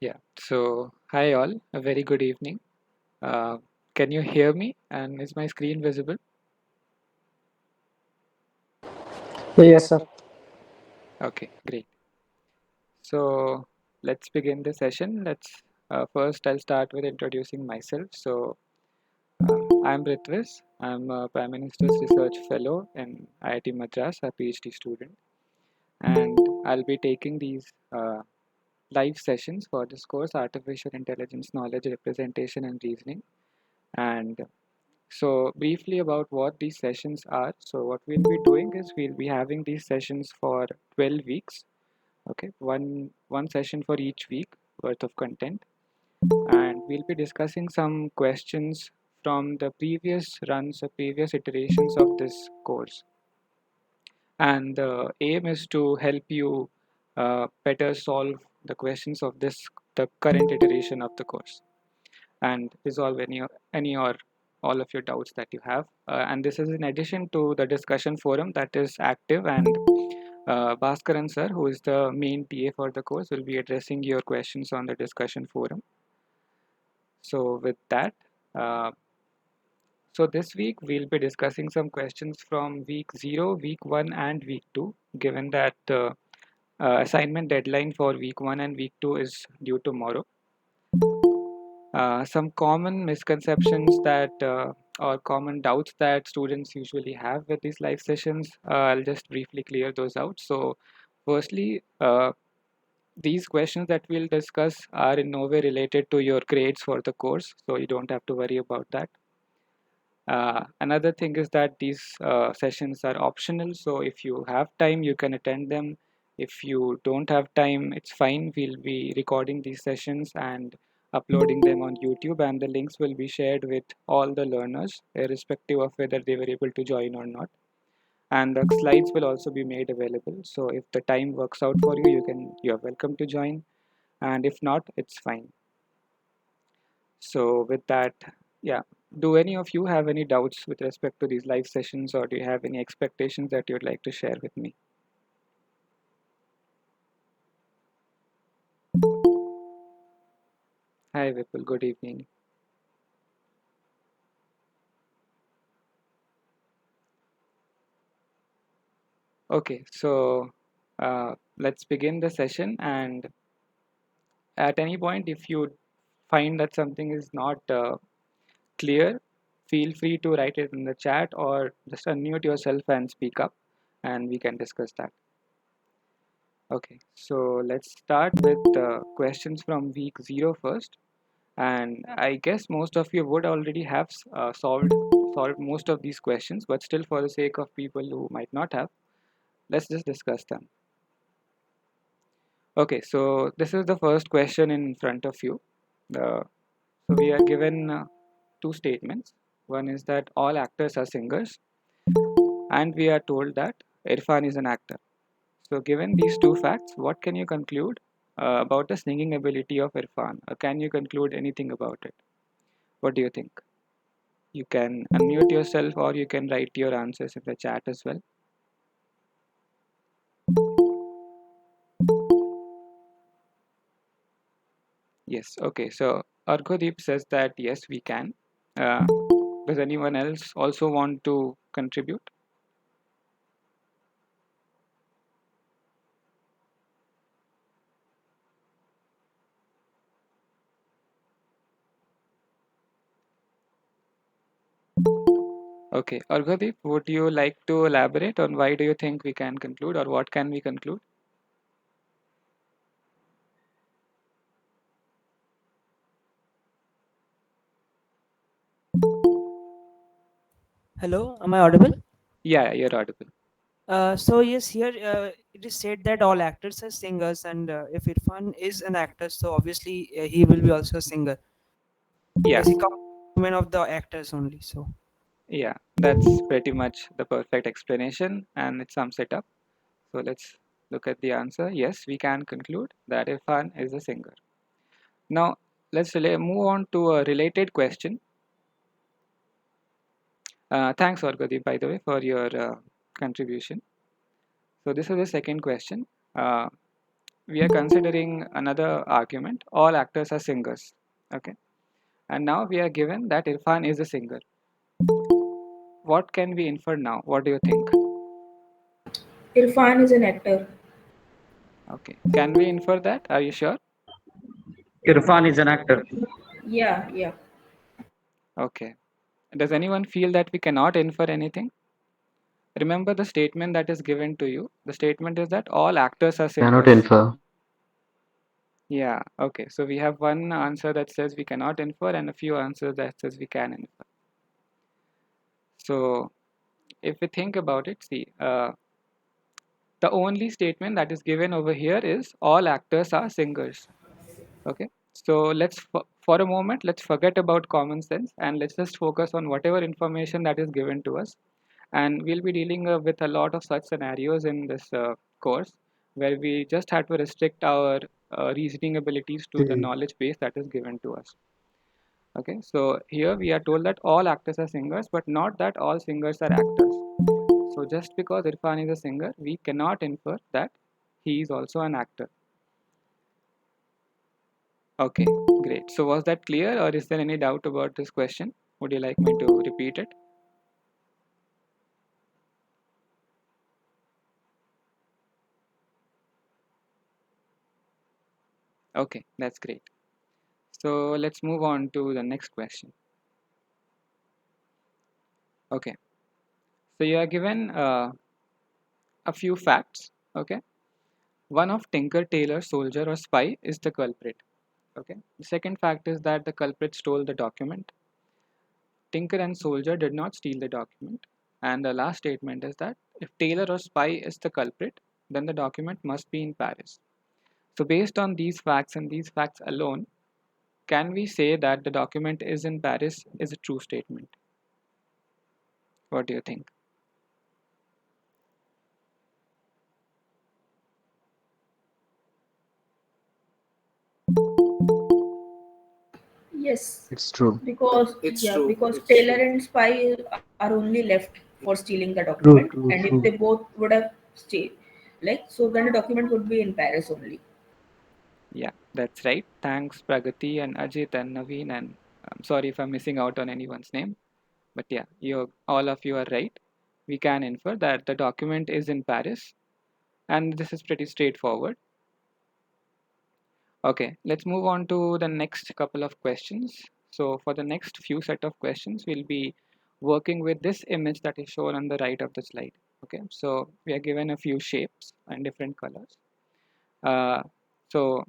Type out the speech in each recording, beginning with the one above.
Yeah. So, hi all. A very good evening. Uh, can you hear me? And is my screen visible? Yes, sir. Okay, great. So, let's begin the session. Let's first I'll start with introducing myself. I'm Ritvis. I'm a Prime Minister's Research Fellow in IIT Madras, a PhD student, and I'll be taking these live sessions for this course, Artificial Intelligence Knowledge Representation and Reasoning. And So briefly about what these sessions are. So what we'll be doing is we'll be having these sessions for 12 weeks. Okay, one session for each week worth of content, and we'll be discussing some questions from the previous runs or previous iterations of this course. And the aim is to help you better solve the questions of the current iteration of the course and resolve any or all of your doubts that you have. And this is in addition to the discussion forum that is active, and Bhaskaran sir, who is the main TA for the course, will be addressing your questions on the discussion forum. So with that, uh, so this week we'll be discussing some questions from week 0, week 1 and week 2, given that assignment deadline for week 1 and week 2 is due tomorrow. Some common misconceptions that or common doubts that students usually have with these live sessions, I'll just briefly clear those out. So, firstly, these questions that we'll discuss are in no way related to your grades for the course, so you don't have to worry about that. Another thing is that these sessions are optional, so if you have time, you can attend them. If you don't have time, it's fine. We'll be recording these sessions and uploading them on YouTube, and the links will be shared with all the learners, irrespective of whether they were able to join or not. And the slides will also be made available. So if the time works out for you, you're welcome to join, and if not, it's fine. So with that, yeah, do any of you have any doubts with respect to these live sessions, or do you have any expectations that you'd like to share with me? Hi, Vipul. Good evening. Okay, so let's begin the session. And at any point, if you find that something is not clear, feel free to write it in the chat or just unmute yourself and speak up, and we can discuss that. Okay, so let's start with the questions from week 0 first. And I guess most of you would already have solved most of these questions, but still, for the sake of people who might not have, let's just discuss them. Okay, so this is the first question in front of you. So we are given two statements. One is that all actors are singers, and we are told that Irfan is an actor. So, given these two facts, what can you conclude about the singing ability of Irfan? Or can you conclude anything about it? What do you think? You can unmute yourself or you can write your answers in the chat as well. Yes, okay. So Argodeep says that yes, we can. Uh, does anyone else also want to contribute? Okay, Argodeep, would you like to elaborate on why do you think we can conclude or what can we conclude? Hello, am I audible? Yeah, you're audible. So yes, here it is said that all actors are singers, and if Irfan is an actor, so obviously he will be also a singer. Yeah, Yes, he comes one of the actors only. So yeah, that's pretty much the perfect explanation and it sums it up. So let's look at the answer. Yes, we can conclude that Irfan is a singer. Now, move on to a related question. Thanks, Orgodi, by the way, for your contribution. So this is the second question. Uh, we are considering another argument. All actors are singers. Okay. And now we are given that Irfan is a singer. What can we infer now? What do you think? Irfan is an actor. Okay. Can we infer that? Are you sure? Irfan is an actor. Yeah, yeah. Okay. Does anyone feel that we cannot infer anything? Remember the statement that is given to you. The statement is that all actors are Cannot singers. infer. Yeah, okay. So we have one answer that says we cannot infer and a few answers that says we can infer. So if we think about it, see, the only statement that is given over here is all actors are singers. Okay. So for a moment, let's forget about common sense and let's just focus on whatever information that is given to us. And we'll be dealing with a lot of such scenarios in this course where we just have to restrict our reasoning abilities to the knowledge base that is given to us. Okay, so here we are told that all actors are singers, but not that all singers are actors. So just because Irfan is a singer, we cannot infer that he is also an actor. Okay, great. So was that clear, or is there any doubt about this question? Would you like me to repeat it? Okay, that's great. So let's move on to the next question. Okay, so you are given a few facts. Okay, one of Tinker, Tailor, Soldier, or Spy is the culprit. Okay, the second fact is that the culprit stole the document. Tinker and Soldier did not steal the document. And the last statement is that if Tailor or Spy is the culprit, then the document must be in Paris. So based on these facts and these facts alone, can we say that the document is in Paris is a true statement? What do you think? Yes, It's true. because It's yeah, true. because It's Taylor true. and Spy are only left for stealing the document, True, true, and if they true. both would have stayed, like so, then the document would be in Paris only. Yeah, that's right. Thanks, Pragati and Ajit and Naveen. And I'm sorry if I'm missing out on anyone's name. But yeah, you all of you are right. We can infer that the document is in Paris, and this is pretty straightforward. Okay, let's move on to the next couple of questions. So for the next few set of questions, we'll be working with this image that is shown on the right of the slide. Okay, so we are given a few shapes and different colors. Uh, so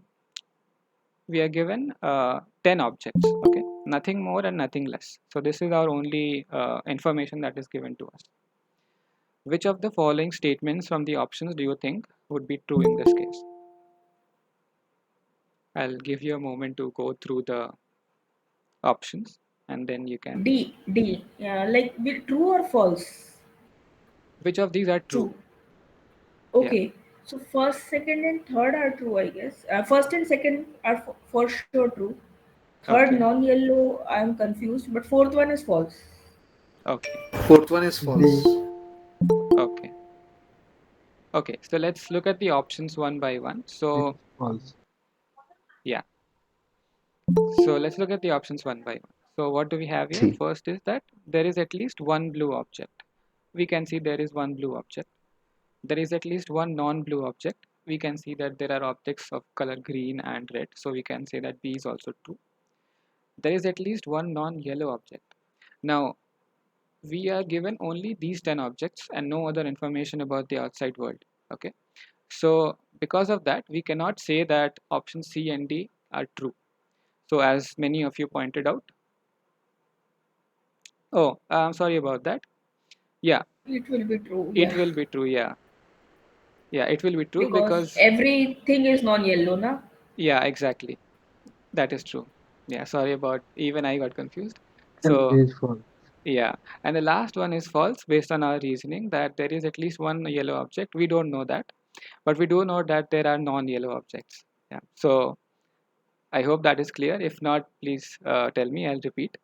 we are given 10 objects. Okay, nothing more and nothing less. So this is our only information that is given to us. Which of the following statements from the options do you think would be true in this case? I'll give you a moment to go through the options and then you can. D. Yeah, like true or false? Which of these are true? True. Yeah. Okay. So first, second, and third are true, I guess. First and second are for sure true. Third, Okay. non-yellow, I am confused, but fourth one is false. Okay. Fourth one is D. false. Okay. Okay. So let's look at the options one by one. D So is false. yeah. So let's look at the options one by one. So what do we have here? See, First is that there is at least one blue object. We can see there is one blue object. There is at least one non-blue object. We can see that there are objects of color green and red. So we can say that B is also true. There is at least one non-yellow object. Now, we are given only these 10 objects and no other information about the outside world. Okay. So because of that, we cannot say that options C and D are true. So as many of you pointed out, oh, I'm sorry about that. Yeah, It will be true, it yeah. will be true. Yeah. Yeah, it will be true Because because, everything is non-yellow, na? yeah, exactly. That is true. Yeah, sorry about, even I got confused. And So A is false. yeah, and the last one is false based on our reasoning that there is at least one yellow object. We don't know that, but we do know that there are non-yellow objects. Yeah. So I hope that is clear. If not, please tell me. I'll repeat.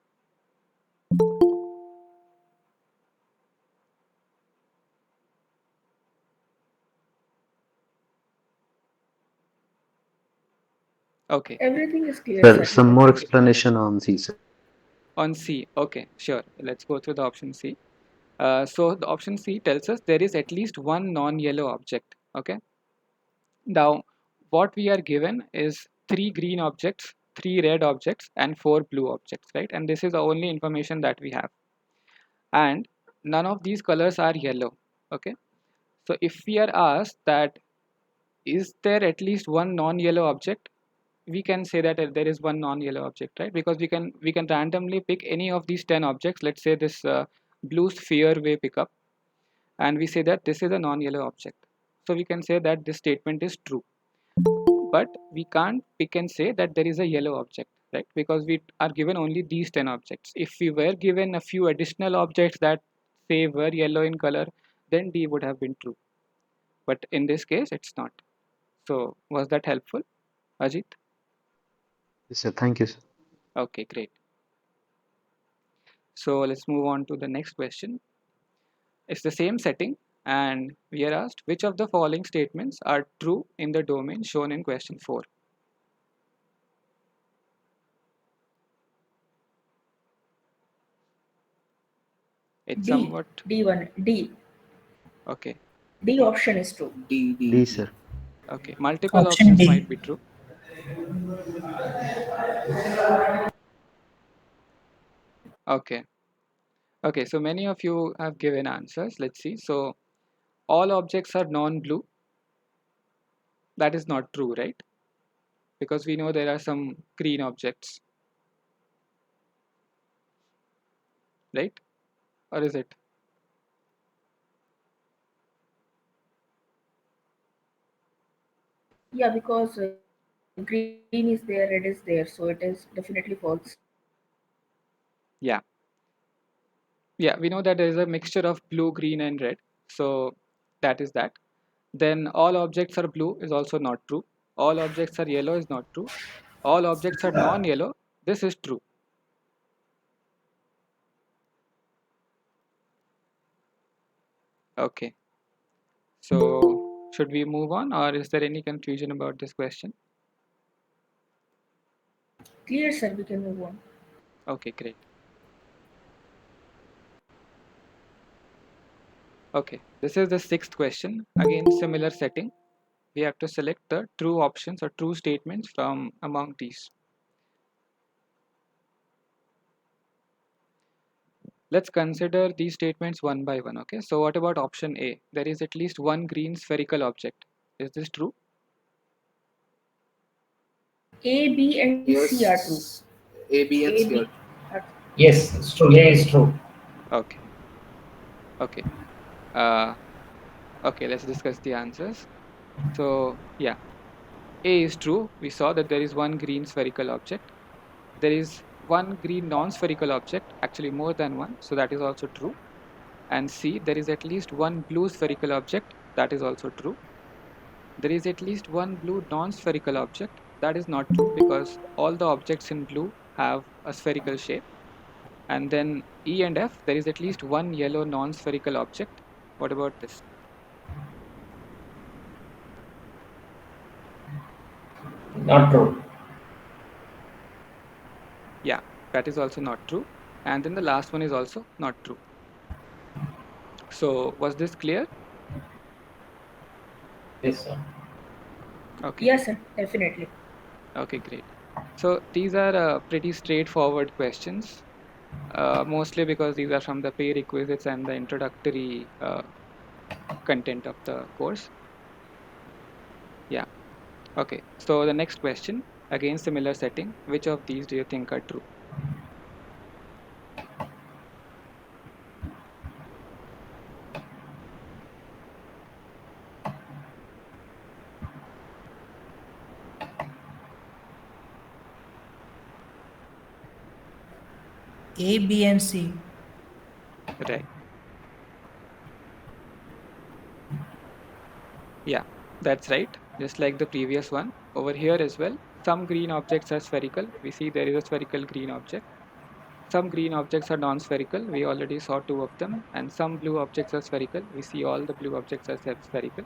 Okay. Everything is clear, Sir, sir. some more explanation on C, sir. On C. Okay, sure. Let's go through the option C. So the option C tells us there is at least one non-yellow object. Okay. Now, what we are given is three green objects, three red objects, and four blue objects, right? And this is the only information that we have. And none of these colors are yellow. Okay. So if we are asked that is there at least one non-yellow object, we can say that there is one non-yellow object, right? Because we can randomly pick any of these 10 objects. Let's say this blue sphere we pick up, and we say that this is a non-yellow object. So we can say that this statement is true. But we can't pick and say that there is a yellow object, right? Because we are given only these 10 objects. If we were given a few additional objects that say were yellow in color, then D would have been true. But in this case, it's not. So was that helpful, Ajit? Yes, sir. Thank you, sir. Okay, great. So let's move on to the next question. It's the same setting, and we are asked which of the following statements are true in the domain shown in question 4. It's D. somewhat D1. D. okay. D option is true. D, sir. Okay, multiple Option options D. might be true. Okay. Okay, so many of you have given answers. Let's see. So all objects are non-blue. That is not true, right? Because we know there are some green objects, right? Or is it? Yeah, because green is there, red is there, so it is definitely false. Yeah. Yeah, we know that there is a mixture of blue, green, and red. So that is that. Then all objects are blue is also not true. All objects are yellow is not true. All objects are non-yellow. This is true. Okay. So should we move on, or is there any confusion about this question? Clear, sir. We can move on. Okay, great. Okay, this is the sixth question. Again, similar setting. We have to select the true options or true statements from among these. Let's consider these statements one by one. Okay, so what about option A? There is at least one green spherical object. Is this true? A, B, and C are true. Yes. A, B, and A, C B are are Yes, it's true. A is true. Okay. Okay. Uh, okay, let's discuss the answers. So, yeah, A is true. We saw that there is one green spherical object. There is one green non-spherical object, actually more than one, so that is also true. And C, there is at least one blue spherical object, that is also true. There is at least one blue non-spherical object, that is not true because all the objects in blue have a spherical shape. And then E and F, there is at least one yellow non-spherical object. What about this? Not true. Yeah, that is also not true. And then the last one is also not true. So was this clear? Yes, sir. Okay. Yes, sir. Definitely. Okay, great. So these are pretty straightforward questions, mostly because these are from the prerequisites and the introductory content of the course. Yeah. Okay. So the next question, again similar setting. Which of these do you think are true? A, B, and C. Right. Yeah, that's right. Just like the previous one. Over here as well, some green objects are spherical. We see there is a spherical green object. Some green objects are non-spherical. We already saw two of them. And some blue objects are spherical. We see all the blue objects are spherical.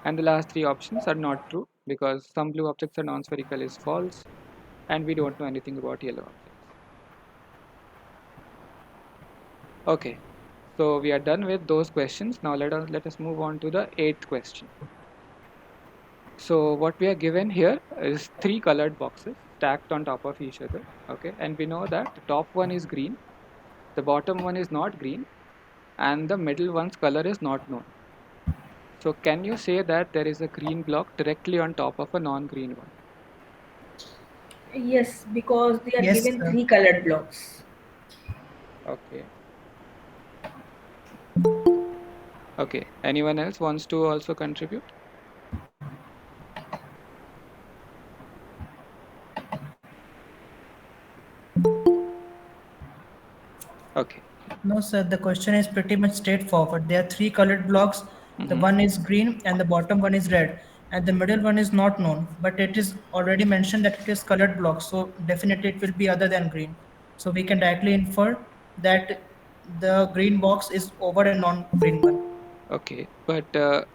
And the last three options are not true because some blue objects are non-spherical is false, and we don't know anything about yellow objects. Okay, so we are done with those questions. Now let us move on to the 8th question. So what we are given here is 3 colored boxes stacked on top of each other. Okay, and we know that the top one is green, the bottom one is not green, and the middle one's color is not known. So can you say that there is a green block directly on top of a non-green one? Yes, because they are Yes, given sir. 3 colored blocks. Okay. Okay. Anyone else wants to also contribute? Okay. No, sir, the question is pretty much straightforward. There are three colored blocks. The Mm-hmm. one is green and the bottom one is red. And the middle one is not known, but it is already mentioned that it is colored block. So definitely it will be other than green. So we can directly infer that the green box is over a non-green one. Okay. But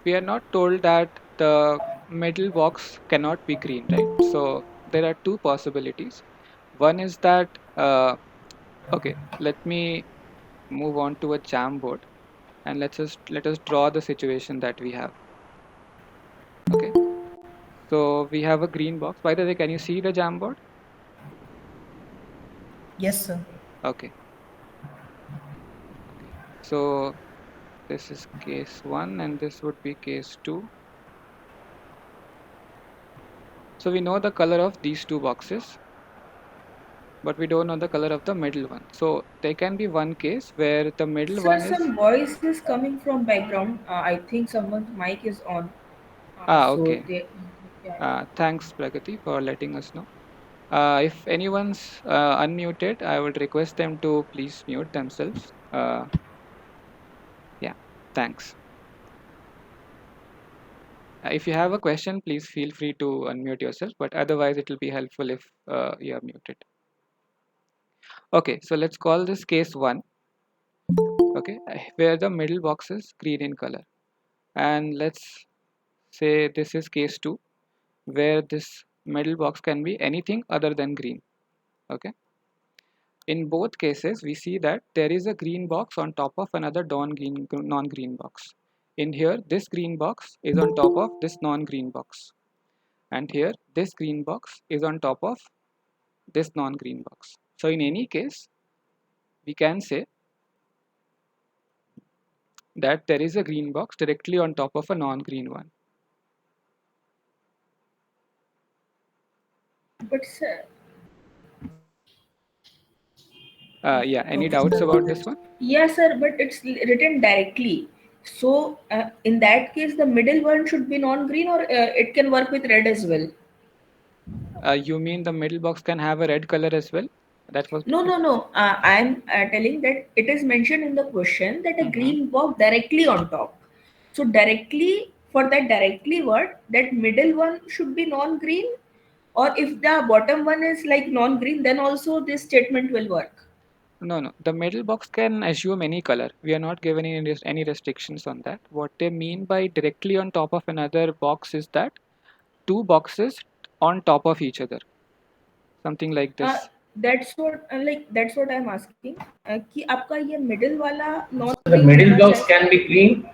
we are not told that the middle box cannot be green, right? So there are two possibilities. One is that, okay, let me move on to a Jamboard, and let us draw the situation that we have. Okay. So we have a green box. By the way, can you see the Jamboard? Yes, sir. Okay. Okay. So this is case 1 and this would be case 2. So we know the color of these two boxes, but we don't know the color of the middle one. So there can be one case where the middle Sir, one is, some voice is coming from background. I think someone's mic is on. So okay. they, yeah. Thanks Pragati for letting us know. If anyone's unmuted, I would request them to please mute themselves. Yeah, thanks. If you have a question, please feel free to unmute yourself, but otherwise it will be helpful if you are muted. Okay, so let's call this case 1. Okay, where the middle box is green in color, and let's say this is case 2, where this middle box can be anything other than green. Okay, in both cases we see that there is a green box on top of another non-green box. In here, this green box is on top of this non-green box, and here this green box is on top of this non-green box. So in any case, we can say that there is a green box directly on top of a non-green one. But sir, Yeah, any Okay, doubts sir, about got this it. one? yeah, sir, but it's written directly. So in that case, the middle one should be non-green, or it can work with red as well. You mean the middle box can have a red color as well? That was No, no, no. I'm telling that it is mentioned in the question that a mm-hmm. green box directly on top. So directly, for that directly word, that middle one should be non-green, or if the bottom one is like non-green, then also this statement will work. No. The middle box can assume any color. We are not given any restrictions on that. What they mean by directly on top of another box is that two boxes on top of each other, something like Uh, this. that's what I'm asking. कि आपका ये middle वाला So the non-green middle होना blocks चाहिए. can be green.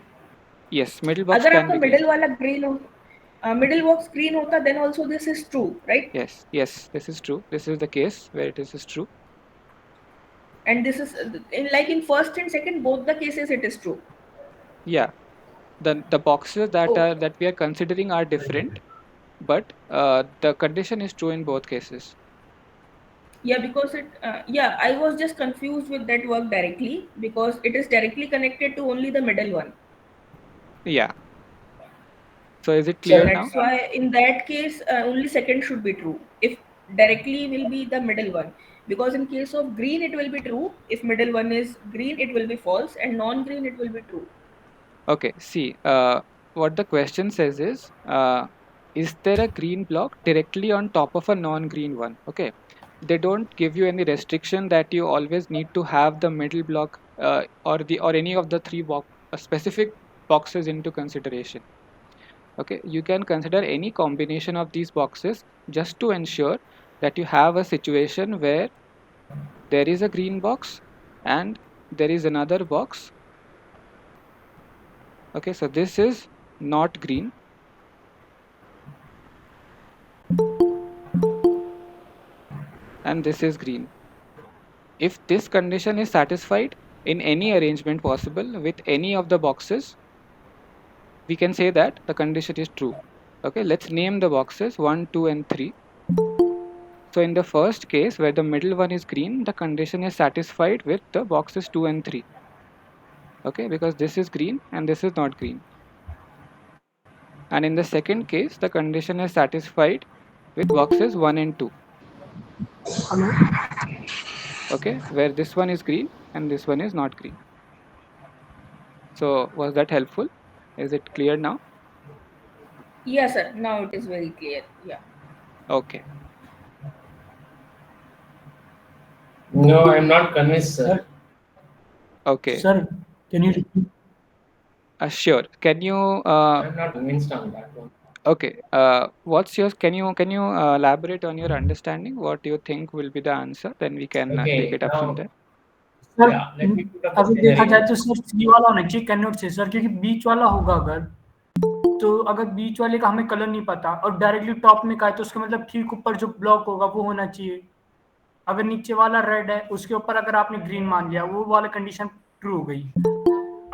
Yes, middle box अगर can आपका be green. middle वाला green हो, middle box green होता, then also this is true, right? Yes, this is true. This is the case where this is true. And this is in first and second both the cases it is true. Yeah, the boxes Okay. that we are considering are different, but the condition is true in both cases. Yeah, because yeah, I was just confused with that work directly because it is directly connected to only the middle one. Yeah. So is it So clear now? That's why in that case only second should be true. If directly will be the middle one, because in case of green it will be true. If middle one is green, it will be false, and non-green it will be true. Okay, see, what the question says is there a green block directly on top of a non-green one? Okay, they don't give you any restriction that you always need to have the middle block or any of the three specific boxes into consideration. Okay, you can consider any combination of these boxes just to ensure that you have a situation where there is a green box and there is another box. Okay, so this is not green. And this is green. If this condition is satisfied in any arrangement possible with any of the boxes, we can say that the condition is true. Okay, let's name the boxes 1, 2, and 3. So in the first case where the middle one is green, the condition is satisfied with the boxes 2 and 3. Okay, because this is green and this is not green. And in the second case, the condition is satisfied with boxes 1 and 2. Okay, where this one is green and this one is not green. So was that helpful? Is it clear now? Yes, sir. Now it is very clear. Yeah. Okay. No, I'm not convinced, sir. Okay. Sir, can you repeat? Sure. Can you I'm not convinced on that one. okay. What's your can you elaborate on your understanding? What do you think will be the answer? Then we can take Okay, it up from now, there. Sir yeah, let me put up a अगर देखा जाए scenario. तो sir सी वाला होना चाहिए can not से sir क्योंकि बीच वाला होगा अगर तो अगर बीच वाले का हमें कलर नहीं पता और डायरेक्टली टॉप में का है तो उसका मतलब ठीक ऊपर जो ब्लॉक होगा वो होना चाहिए अगर नीचे वाला रेड है उसके ऊपर अगर आपने ग्रीन मान लिया वो वाला कंडीशन ट्रू हो गई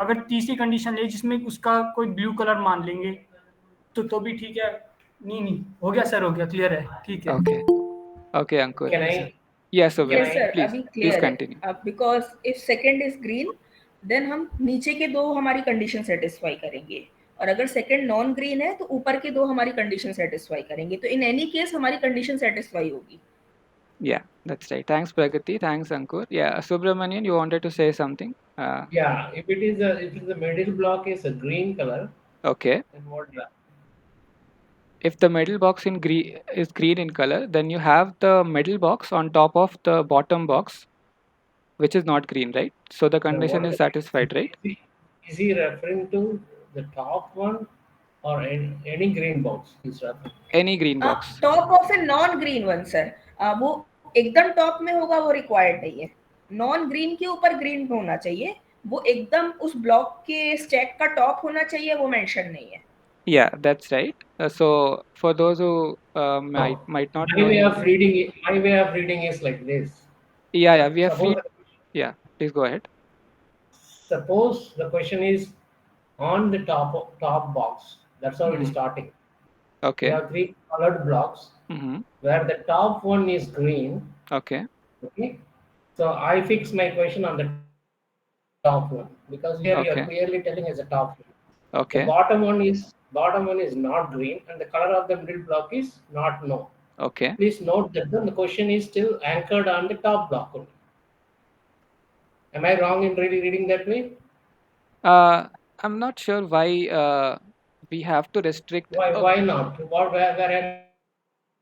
अगर तीसरी कंडीशन ले जिसमें उसका कोई ब्लू कलर मान लेंगे तो भी ठीक है नहीं नहीं हो गया सर हो गया क्लियर है ठीक है Okay. Okay, Ankur. Can I? Yes, so Yes, Can sir. please अभी please clear है. continue. Because if second is green, then हम नीचे के दो हमारी कंडीशन सेटिस्फाई करेंगे और अगर सेकंड नॉन ग्रीन है तो ऊपर के दो हमारी कंडीशन सेटिस्फाई करेंगे तो इन एनी केस हमारी कंडीशन सेटिस्फाई होगी. Yeah, that's right. Thanks, Pragati. Thanks, Ankur. Yeah, Subramanian, you wanted to say something? Yeah, if the middle block is a green color, Okay. then what? If the middle box in is green in color, then you have the middle box on top of the bottom box, which is not green, right? So the condition is satisfied, right? Is he referring to the top one or any green box? He's referring. Any green box. Top of a non green one sir. वो एकदम top में होगा वो required नहीं है. Non green के ऊपर green होना चाहिए. वो एकदम उस ब्लॉक के स्टैक का टॉप होना चाहिए वो मेंशन नहीं है. Yeah, that's right. So for those who might not My know. way of reading is like this. Yeah, we are free. Suppose, Yeah, please go ahead. suppose the question is on the top box. That's how it is starting. We Okay. have three colored blocks where the top one is green. Okay. Okay. So I fix my question on the top one because here you are Okay. clearly telling as a top one. Okay. The bottom one is not green and the color of the middle block is not known. Okay. Please note that the question is still anchored on the top block only. Am I wrong in really reading that way? I'm not sure why we have to restrict. Why not? Where am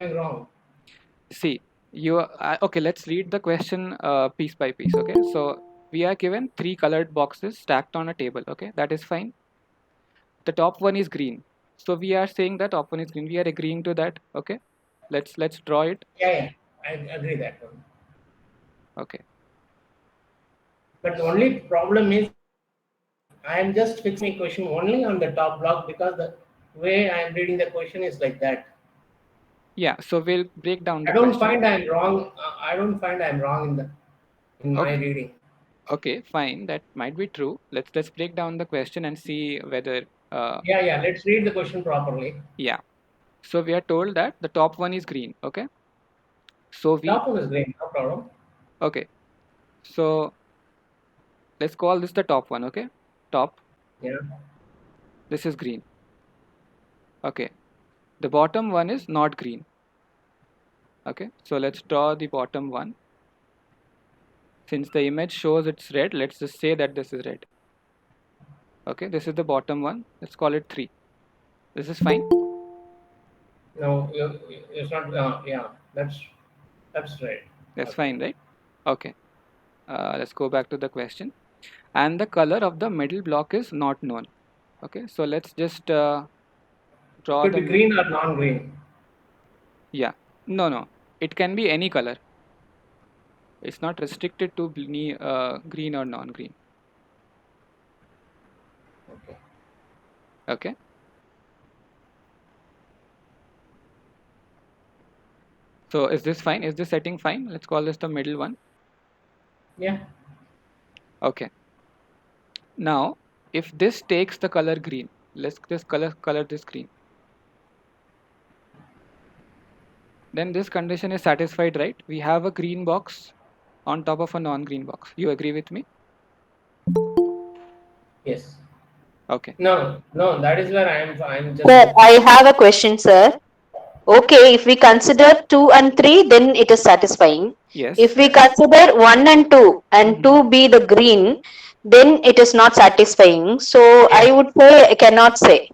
I wrong? See, okay, let's read the question piece by piece. Okay, so we are given three colored boxes stacked on a table. Okay, that is fine. The top one is green, so we are saying that top one is green. We are agreeing to that. Okay, let's draw it. Yeah, I agree that one. Okay. But the only problem is I am just fixing a question only on the top block because the way I am reading the question is like that. Yeah, so we'll break down the I don't question. find I'm wrong. I don't find I'm wrong in my reading. Okay, fine. That might be true. Let's break down the question and see whether. Yeah. Let's read the question properly. Yeah. So we are told that the top one is green. Okay. So top one is green. No problem. Okay. So let's call this the top one. Okay. Top. Yeah. This is green. Okay. The bottom one is not green. Okay. So let's draw the bottom one. Since the image shows it's red, let's just say that this is red. Okay, this is the bottom one. Let's call it 3. This is fine. No, it's not. Yeah, that's right. That's fine, right? Okay. Let's go back to the question. And the color of the middle block is not known. Okay, so let's just draw Could the be green or non-green. yeah. No. It can be any color. It's not restricted to green or non-green. Okay. Okay. So is this fine? Is this setting fine? Let's call this the middle one. Yeah. Okay. Now, if this takes the color green, let's just color this green. Then this condition is satisfied, right? We have a green box on top of a non-green box. You agree with me? Yes. Okay. No. That is where I'm just. Sir, I have a question, sir. Okay, if we consider 2 and 3, then it is satisfying. Yes. If we consider 1 and 2 and 2 be the green, then it is not satisfying. So I would say I cannot say,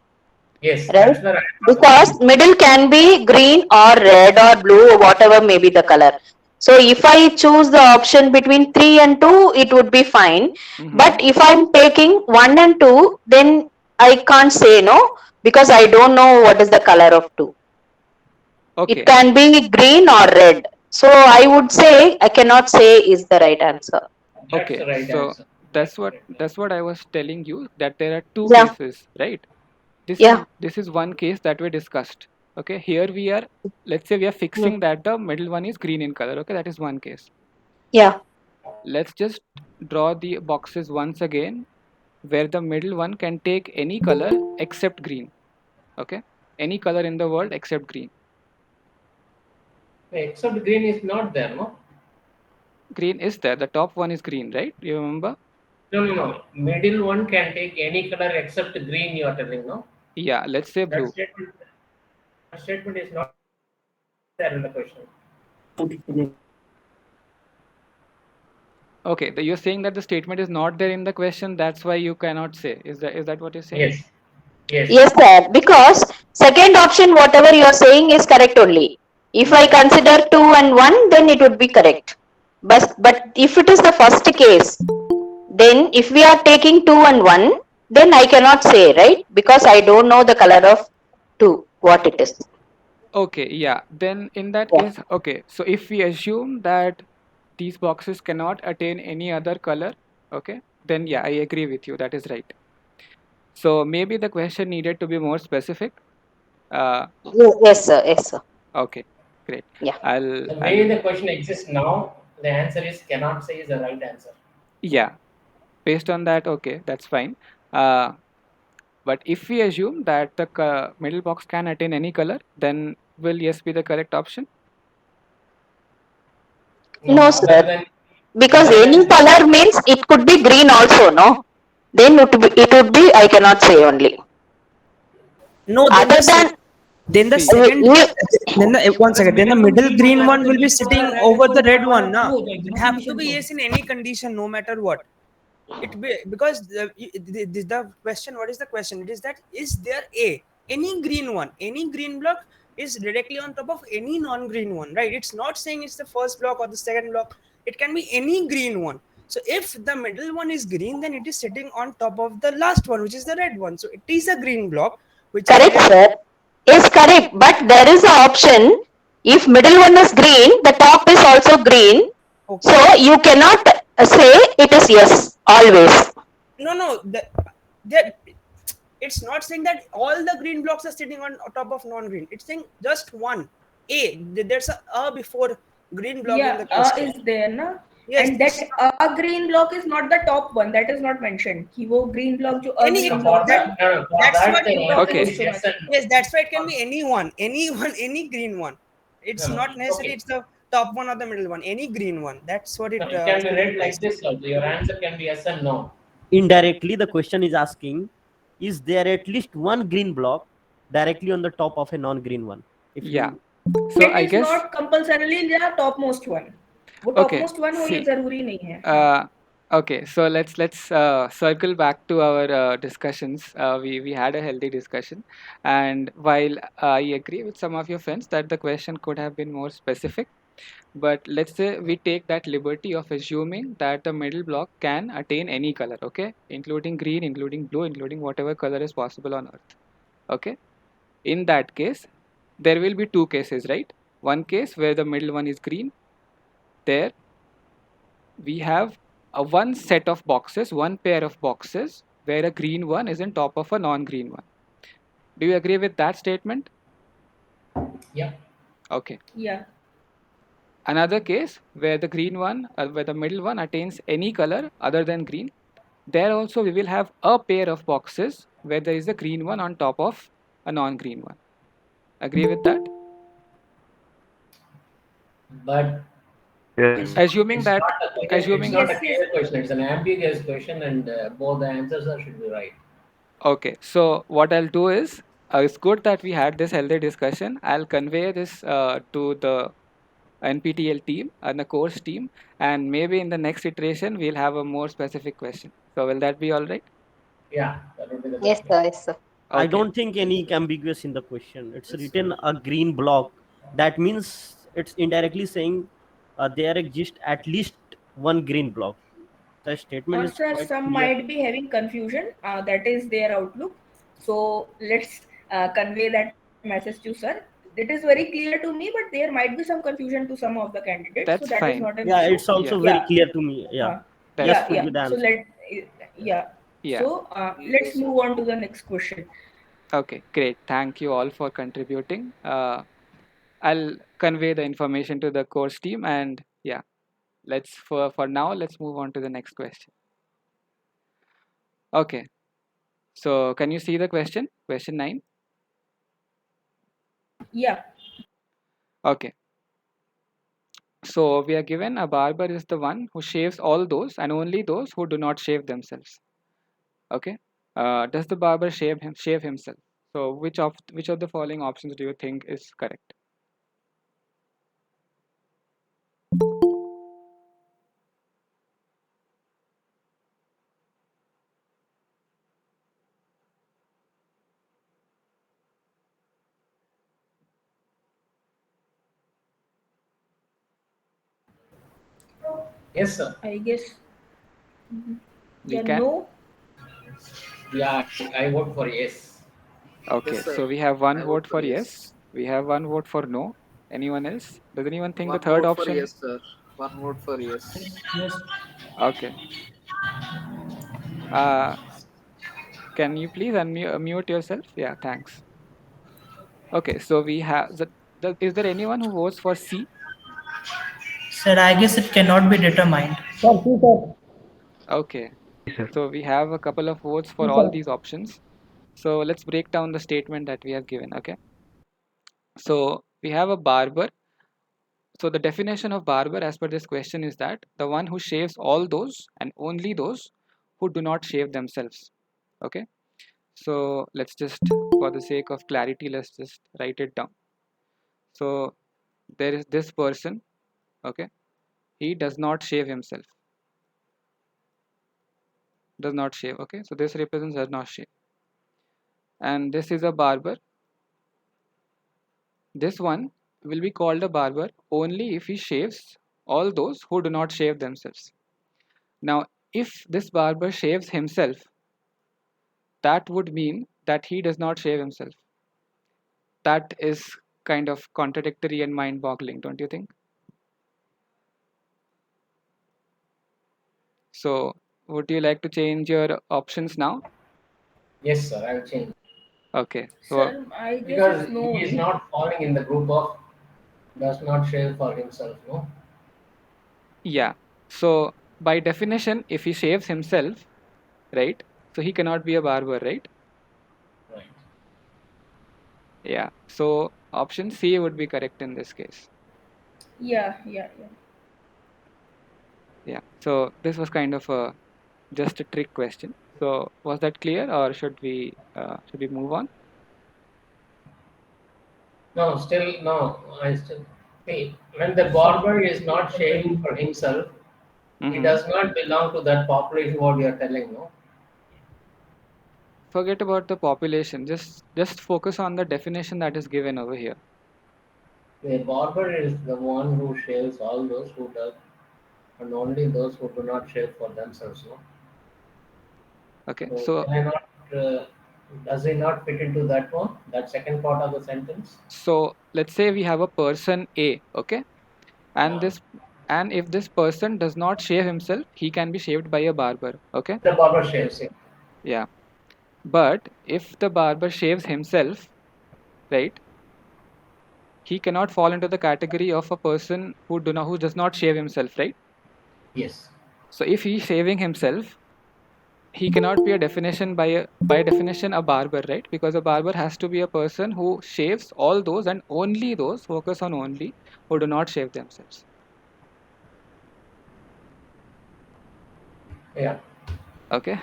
Yes, right? that's where I'm Because middle can be green or red or blue or whatever may be the color. So if I choose the option between 3 and 2, it would be fine. But if I'm taking 1 and 2, then I can't say no because I don't know what is the color of 2. Okay. It can be green or red. So I would say I cannot say is the right answer. That's Okay. the right So answer. that's what I was telling you, that there are two Yeah. cases, right? Yeah. This is one case that we discussed. Okay. Here we are. Let's say we are fixing that the middle one is green in color. Okay. That is one case. Yeah. Let's just draw the boxes once again, where the middle one can take any color except green. Okay. Any color in the world except green. Except green is not there, no? Green is there. The top one is green, right? You remember? No. Middle one can take any color except green, you are telling, no? Yeah. Let's say That blue. statement is not there in the question. Okay. You're saying that the statement is not there in the question. That's why you cannot say. Is that what you're saying? Yes. Yes. Yes, sir. Because second option, whatever you are saying is correct only. If I consider 2 and 1, then it would be correct. But if it is the first case, then if we are taking 2 and 1, then I cannot say, right? Because I don't know the color of 2, what it is. Okay. Yeah. Then in that Yeah. case, okay. So if we assume that these boxes cannot attain any other color, okay, then yeah, I agree with you. That is right. So maybe the question needed to be more specific. Yes, sir. Yes, sir. Okay, great. Yeah. The way the question exists now, the answer is cannot say is the right answer. Yeah, based on that, okay, that's fine. But if we assume that the middle box can attain any color, then will yes be the correct option? No, Other sir. than Because other any than color means it could be green also, no? Then it would be I cannot say only. No, Other than then the See. second we, then the one second, then the middle green one will be sitting over the red one, na? It have to be yes in any condition, no matter what. It be because the question, what is the question? It is that is there any green one, any green block is directly on top of any non-green one, right? It's not saying it's the first block or the second block. It can be any green one. So if the middle one is green, then it is sitting on top of the last one, which is the red one. So it is a green block, which correct, is sir. Yes, correct. But there is an option. If middle one is green, the top is also green. okay. So you cannot say it is yes always. No, it's not saying that all the green blocks are sitting on top of non-green. It's saying just one. There's a before green block in Yeah, the question. is there, na? Yes, And that green block is not the top one. That is not mentioned. कि वो green block जो Any green for block that, है. for that's that what the you answer Okay. is yes and no. yes, that's why it can be any green one. It's No, not necessarily okay. it's the top one or the middle one. Any green one. That's what it. No, it can be read like this also. Your answer can be yes and no. Indirectly, the question is asking, is there at least one green block directly on the top of a non-green one? If Yeah. you So It I is guess not compulsorily the topmost one. वो okay. topmost one हो ये See. जरूरी नहीं है. Okay, so let's circle back to our discussions. We had a healthy discussion, and while I agree with some of your friends that the question could have been more specific, but let's say we take that liberty of assuming that the middle block can attain any color, okay, including green, including blue, including whatever color is possible on Earth, okay. in that case, there will be two cases, right? One case where the middle one is green. There we have a one set of boxes, one pair of boxes where a green one is on top of a non-green one. Do you agree with that statement? Yeah. Okay. Yeah. Another case where the green one, where the middle one attains any color other than green. There also we will have a pair of boxes where there is a green one on top of a non-green one. Agree with that? But Yes. Assuming it's that, not a clear, it's assuming, not Yes, a yes. clear question. It's an ambiguous question, and both the answers should be right. okay. So what I'll do is, it's good that we had this healthy discussion. I'll convey this to the NPTEL team and the course team, and maybe in the next iteration we'll have a more specific question. So will that be all right? Yeah, that would be the Yes, best way. sir. Yes, sir. I Okay. don't think any ambiguous in the question. It's written a green block. That means it's indirectly saying there exists at least one green block. The statement Or is sir, quite some clear. might be having confusion. That is their outlook. So let's convey that message to sir. It is very clear to me, but there might be some confusion to some of the candidates. So That's that is not fine. an Yeah, issue. it's also Yeah, very Yeah. clear to me. Yeah, that's yes Yeah, could fine. be yeah. the So answer. yeah. Yeah. So let's move on to the next question. Okay, great. Thank you all for contributing. I'll convey the information to the course team, and yeah, let's for now let's move on to the next question. Okay, so can you see the question? Question 9. Yeah. Okay, so we are given a barber is the one who shaves all those and only those who do not shave themselves. Okay, does the barber shave himself? So which of the following options do you think is correct? Yes, sir. I guess. We Yeah. can. No. Yeah, I vote for yes. Okay, Yes, sir. so we have one I vote vote for for yes. yes. We have one vote for no. Anyone else? Does anyone think the One third vote for option? yes, sir. One vote for yes. Yes. Okay. Uh, can you please unmute yourself? Yeah, thanks. Okay, so we have is there anyone who votes for C? Sir, I guess it cannot be determined. Okay, Yes, sir. so we have a couple of votes for all these options. So let's break down the statement that we have given. Okay, so we have a barber. So the definition of barber as per this question is that the one who shaves all those and only those who do not shave themselves. Okay, so let's just, for the sake of clarity, let's just write it down. So there is this person. Okay, he does not shave himself. Does not shave. Okay, so this represents does not shave. And this is a barber. This one will be called a barber only if he shaves all those who do not shave themselves. Now, if this barber shaves himself, that would mean that he does not shave himself. That is kind of contradictory and mind boggling, don't you think? So, would you like to change your options now? Yes, sir. I'll change Okay, so Sir, I guess because it's no he is only. not falling in the group of does not shave for himself. No. yeah, so by definition, if he shaves himself, right, so he cannot be a barber, right? Right. Yeah, so option C would be correct in this case. Yeah. Yeah. Yeah. Yeah, so this was kind of a just a trick question. So was that clear, or should we move on? No, still no. I still see when the barber is not shaving for himself, he Mm-hmm. does not belong to that population. What you are telling, no? Forget about the population. Just focus on the definition that is given over here. The barber is the one who shaves all those who does, and only those who do not shave for themselves. No. Okay, So so can I not does it not fit into that one? That second part of the sentence? So let's say we have a person A, okay, and Yeah. this and if this person does not shave himself, he can be shaved by a barber, okay. The barber shaves him. Yeah, but if the barber shaves himself, right, he cannot fall into the category of a person who does not shave himself, right? Yes. So if he's shaving himself, he cannot be a definition by definition a barber, right? Because a barber has to be a person who shaves all those and only those, focus on only who do not shave themselves. Yeah. Okay,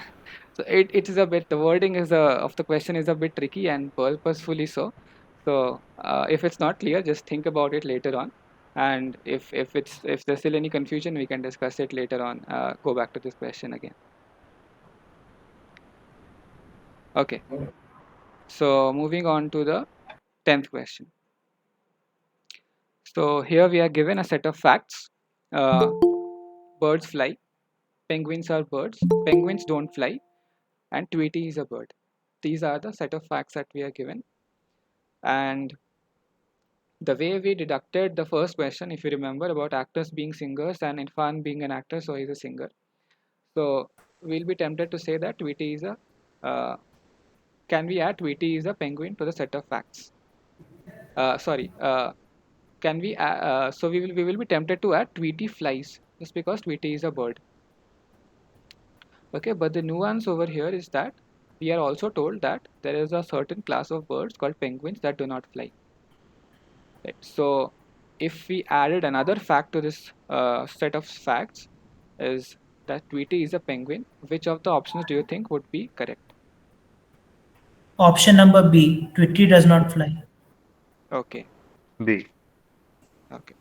so it is a bit, the wording is of the question is a bit tricky and purposefully so. So if it's not clear, just think about it later on, and if there's still any confusion, we can discuss it later on. Go back to this question again. Okay, so moving on to the 10th question. So here we are given a set of facts. Birds fly, penguins are birds, penguins don't fly, and Tweety is a bird. These are the set of facts that we are given. And the way we deducted the first question, if you remember, about actors being singers and Irfan being an actor, so he's a singer. So we'll be tempted to say that Tweety is a, can we add Tweety is a penguin to the set of facts? Sorry, can we, so we will be tempted to add Tweety flies just because Tweety is a bird. Okay, but the nuance over here is that we are also told that there is a certain class of birds called penguins that do not fly. Right? So if we added another fact to this set of facts, is that Tweety is a penguin, which of the options do you think would be correct? Option number B, Twitty does not fly. Okay, B. okay.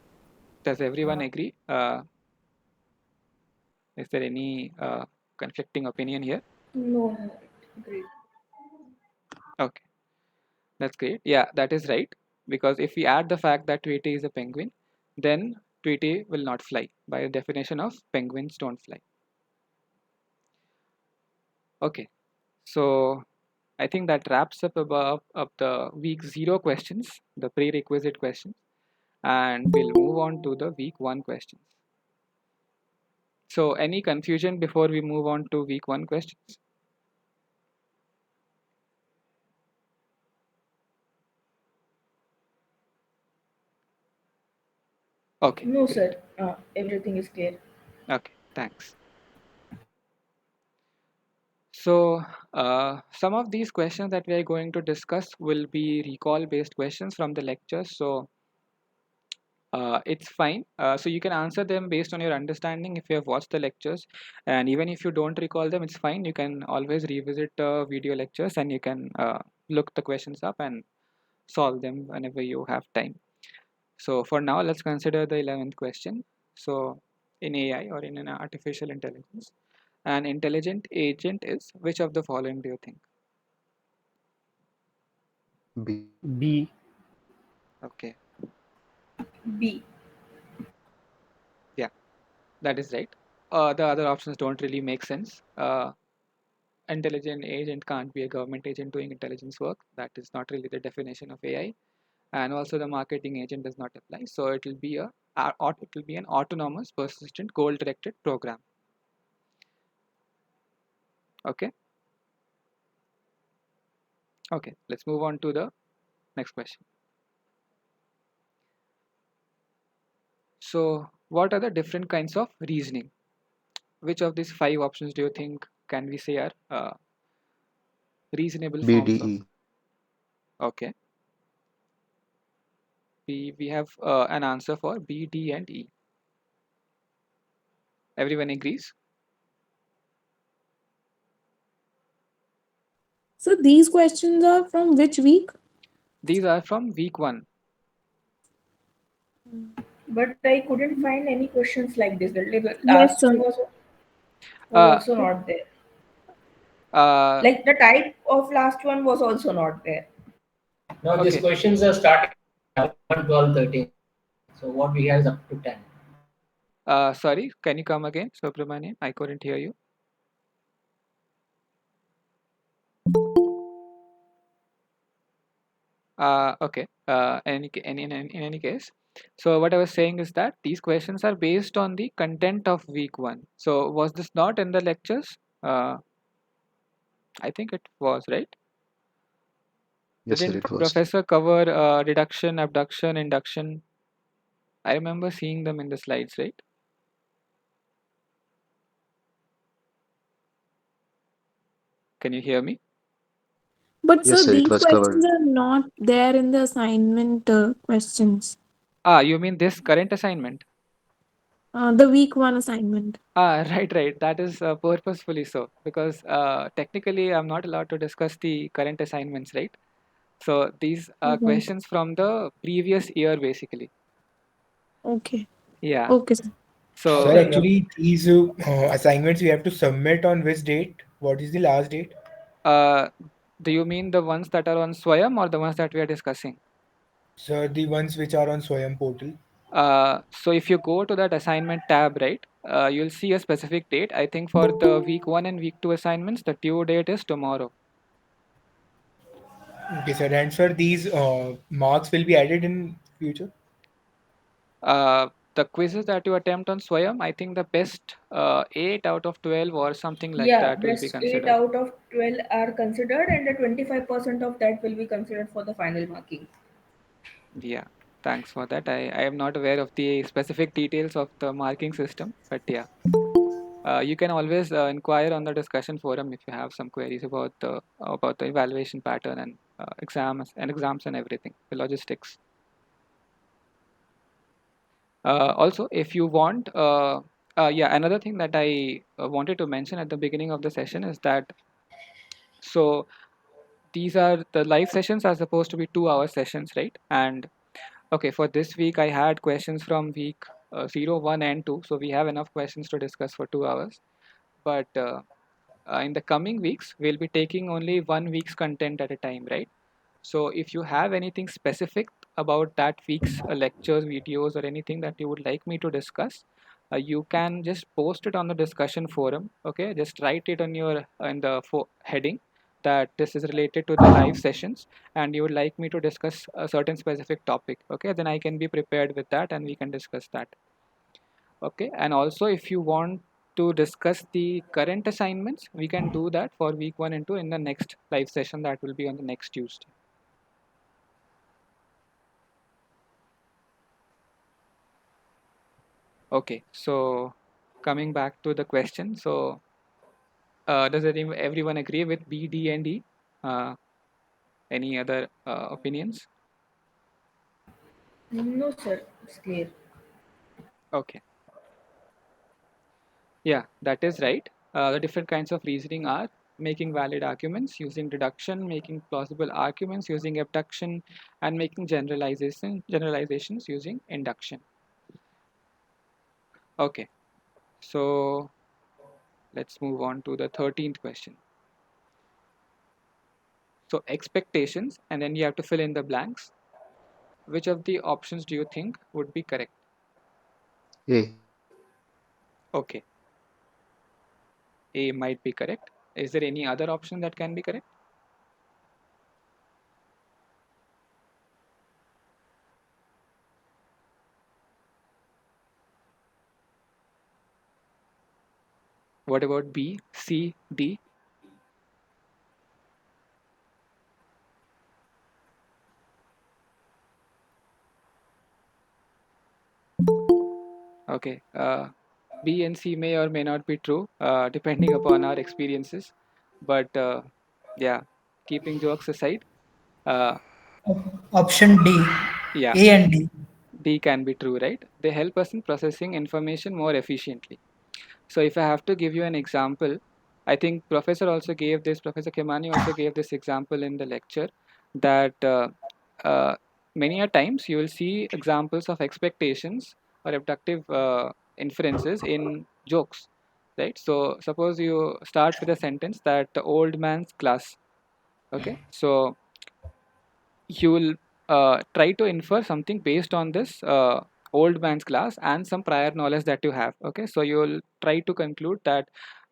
Does everyone agree? Is there any conflicting opinion here? No, great. Okay, that's great. Yeah, that is right. Because if we add the fact that Tweety is a penguin, then Tweety will not fly. By the definition of penguins don't fly. Okay, so I think that wraps up about up the week 0 questions, the prerequisite questions, and we'll move on to the week 1 questions. So any confusion before we move on to week 1 questions? Okay, No, great. sir. Everything is clear. Okay, thanks. So some of these questions that we are going to discuss will be recall based questions from the lectures. So it's fine. So you can answer them based on your understanding if you have watched the lectures, and even if you don't recall them, it's fine. You can always revisit the video lectures and you can look the questions up and solve them whenever you have time. So for now, let's consider the 11th question. So in AI, or in an artificial intelligence, an intelligent agent is which of the following do you think? B. B. Okay, B. yeah, that is right. The other options don't really make sense. Intelligent agent can't be a government agent doing intelligence work. That is not really the definition of AI. And also the marketing agent does not apply. So it will be an autonomous, persistent, goal-directed program. Okay. Okay. Let's move on to the next question. So what are the different kinds of reasoning? Which of these 5 options do you think can we say are reasonable B, D, forms of? E. Okay. We have an answer for B, D, and E. Everyone agrees? So these questions are from which week? These are from week 1. But I couldn't find any questions like this. The Yes, last sir. one was Uh, also not there. uh, Like the type of last one was also not there. Now these okay. questions are starting 11, 12, 13. So what we have is up to 10. Sorry, can you come again, Subramanian? I couldn't hear you. Okay. In any case, so what I was saying is that these questions are based on the content of week one. So was this not in the lectures? I think it was, right? Yes, sir, Didn't it was. professor cover reduction, abduction, induction? I remember seeing them in the slides, right? Can you hear me? But Yes, sir, sir, it these was covered. questions are not there in the assignment questions. You mean this current assignment? The week one assignment. Right. That is purposefully so because technically I'm not allowed to discuss the current assignments, right? So these are Right. questions from the previous year, basically. Okay. Yeah. Okay, sir. So, Sir, actually, these assignments we have to submit on which date? What is the last date? uh, do you mean the ones that are on Swayam or the ones that we are discussing? Sir, the ones which are on Swayam portal. So if you go to that assignment tab, right, you'll see a specific date. I think for the week one and week two assignments, the due date is tomorrow. Okay, sir. And sir, these marks will be added in future. The quizzes that you attempt on Swayam, I think the best 8 out of 12 or something like Yeah, that will be best 8 considered. out of 12 are considered, and the 25% of that will be considered for the final marking. Yeah, thanks for that. I am not aware of the specific details of the marking system, but yeah. You can always inquire on the discussion forum if you have some queries about the evaluation pattern and exams and everything, the logistics. Also, if you want, yeah, another thing that I wanted to mention at the beginning of the session is that so these are the live sessions are supposed to be 2 hour sessions, right? And okay, for this week I had questions from week 0, 1, and 2, so we have enough questions to discuss for 2 hours. But in the coming weeks, we'll be taking only 1 week's content at a time, right? So if you have anything specific about that week's lectures, videos, or anything that you would like me to discuss, you can just post it on the discussion forum. Okay, just write it on your in the heading that this is related to the live sessions and you would like me to discuss a certain specific topic. Okay, then I can be prepared with that and we can discuss that. Okay, and also if you want to discuss the current assignments, we can do that for week 1 and 2 in the next live session that will be on the next Tuesday. Okay, so coming back to the question, so does everyone agree with B, D, and E? Any other opinions? No, sir, it's clear. Okay, yeah, that is right. The different kinds of reasoning are making valid arguments using deduction, making plausible arguments using abduction, and making generalizations using induction. Okay, so let's move on to the 13th question. So expectations, and then you have to fill in the blanks. Which of the options do you think would be correct? A. Okay, A might be correct. Is there any other option that can be correct? What about B, C, D? Okay, B and C may or may not be true, depending upon our experiences. But yeah, keeping jokes aside, uh, Option D, yeah, A and D. D can be true, right? They help us in processing information more efficiently. So if I have to give you an example, I think Professor Khemani also gave this example in the lecture that uh, many a times you will see examples of expectations or abductive inferences in jokes, right? So suppose you start with a sentence that the old man's class, okay? So you will try to infer something based on this old man's class and some prior knowledge that you have, okay? So you will try to conclude that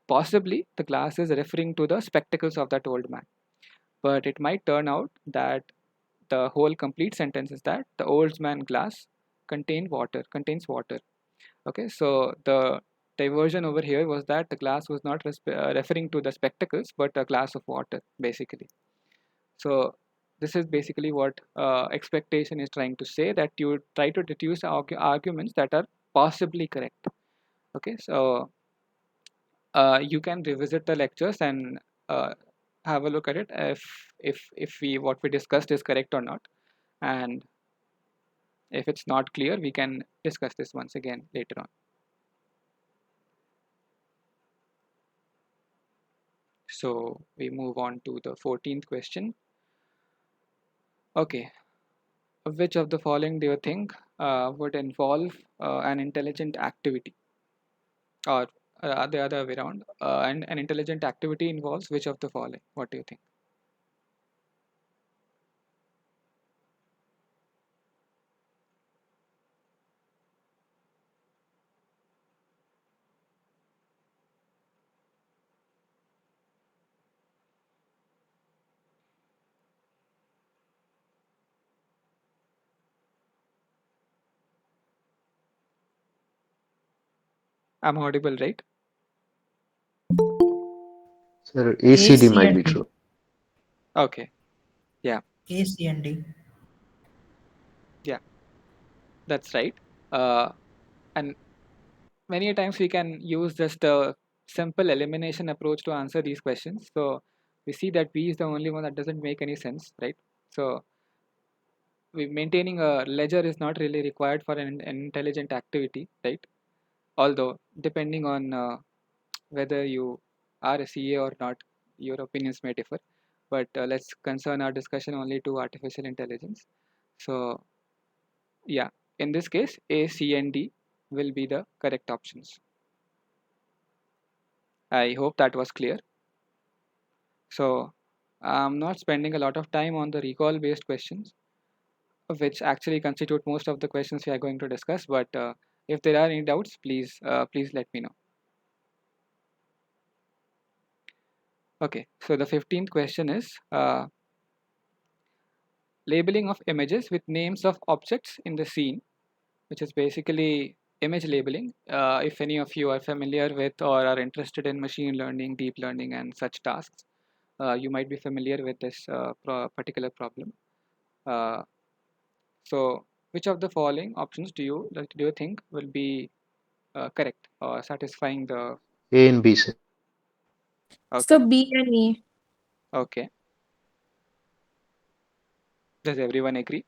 possibly the class is referring to the spectacles of that old man, but it might turn out that the whole complete sentence is that the old man glass contains water. Okay, so the diversion over here was that the glass was not referring to the spectacles but a glass of water basically. So this is basically what expectation is trying to say, that you try to deduce arguments that are possibly correct. Okay, so you can revisit the lectures and have a look at it if we what we discussed is correct or not, and if it's not clear we can discuss this once again later on. So we move on to the 14th question. Okay, which of the following do you think would involve an intelligent activity, or the other way around, and an intelligent activity involves which of the following? What do you think? I'm audible, right? Sir, A, ACD C, might and be D. true. Okay, yeah, A, C, and D. yeah, that's right. And many a times we can use just a simple elimination approach to answer these questions. So we see that B is the only one that doesn't make any sense, right? So maintaining a ledger is not really required for an intelligent activity, right? Although depending on whether you are a CA or not, your opinions may differ. But let's concern our discussion only to artificial intelligence. So yeah, in this case, A, C, and D will be the correct options. I hope that was clear. So I'm not spending a lot of time on the recall based questions, which actually constitute most of the questions we are going to discuss. But if there are any doubts, please let me know. Okay, so the 15th question is labeling of images with names of objects in the scene, which is basically image labeling. If any of you are familiar with or are interested in machine learning, deep learning, and such tasks, you might be familiar with this particular problem. So, which of the following options do you think will be correct or satisfying the? A and B, sir. So Okay, B and E. okay. Does everyone agree?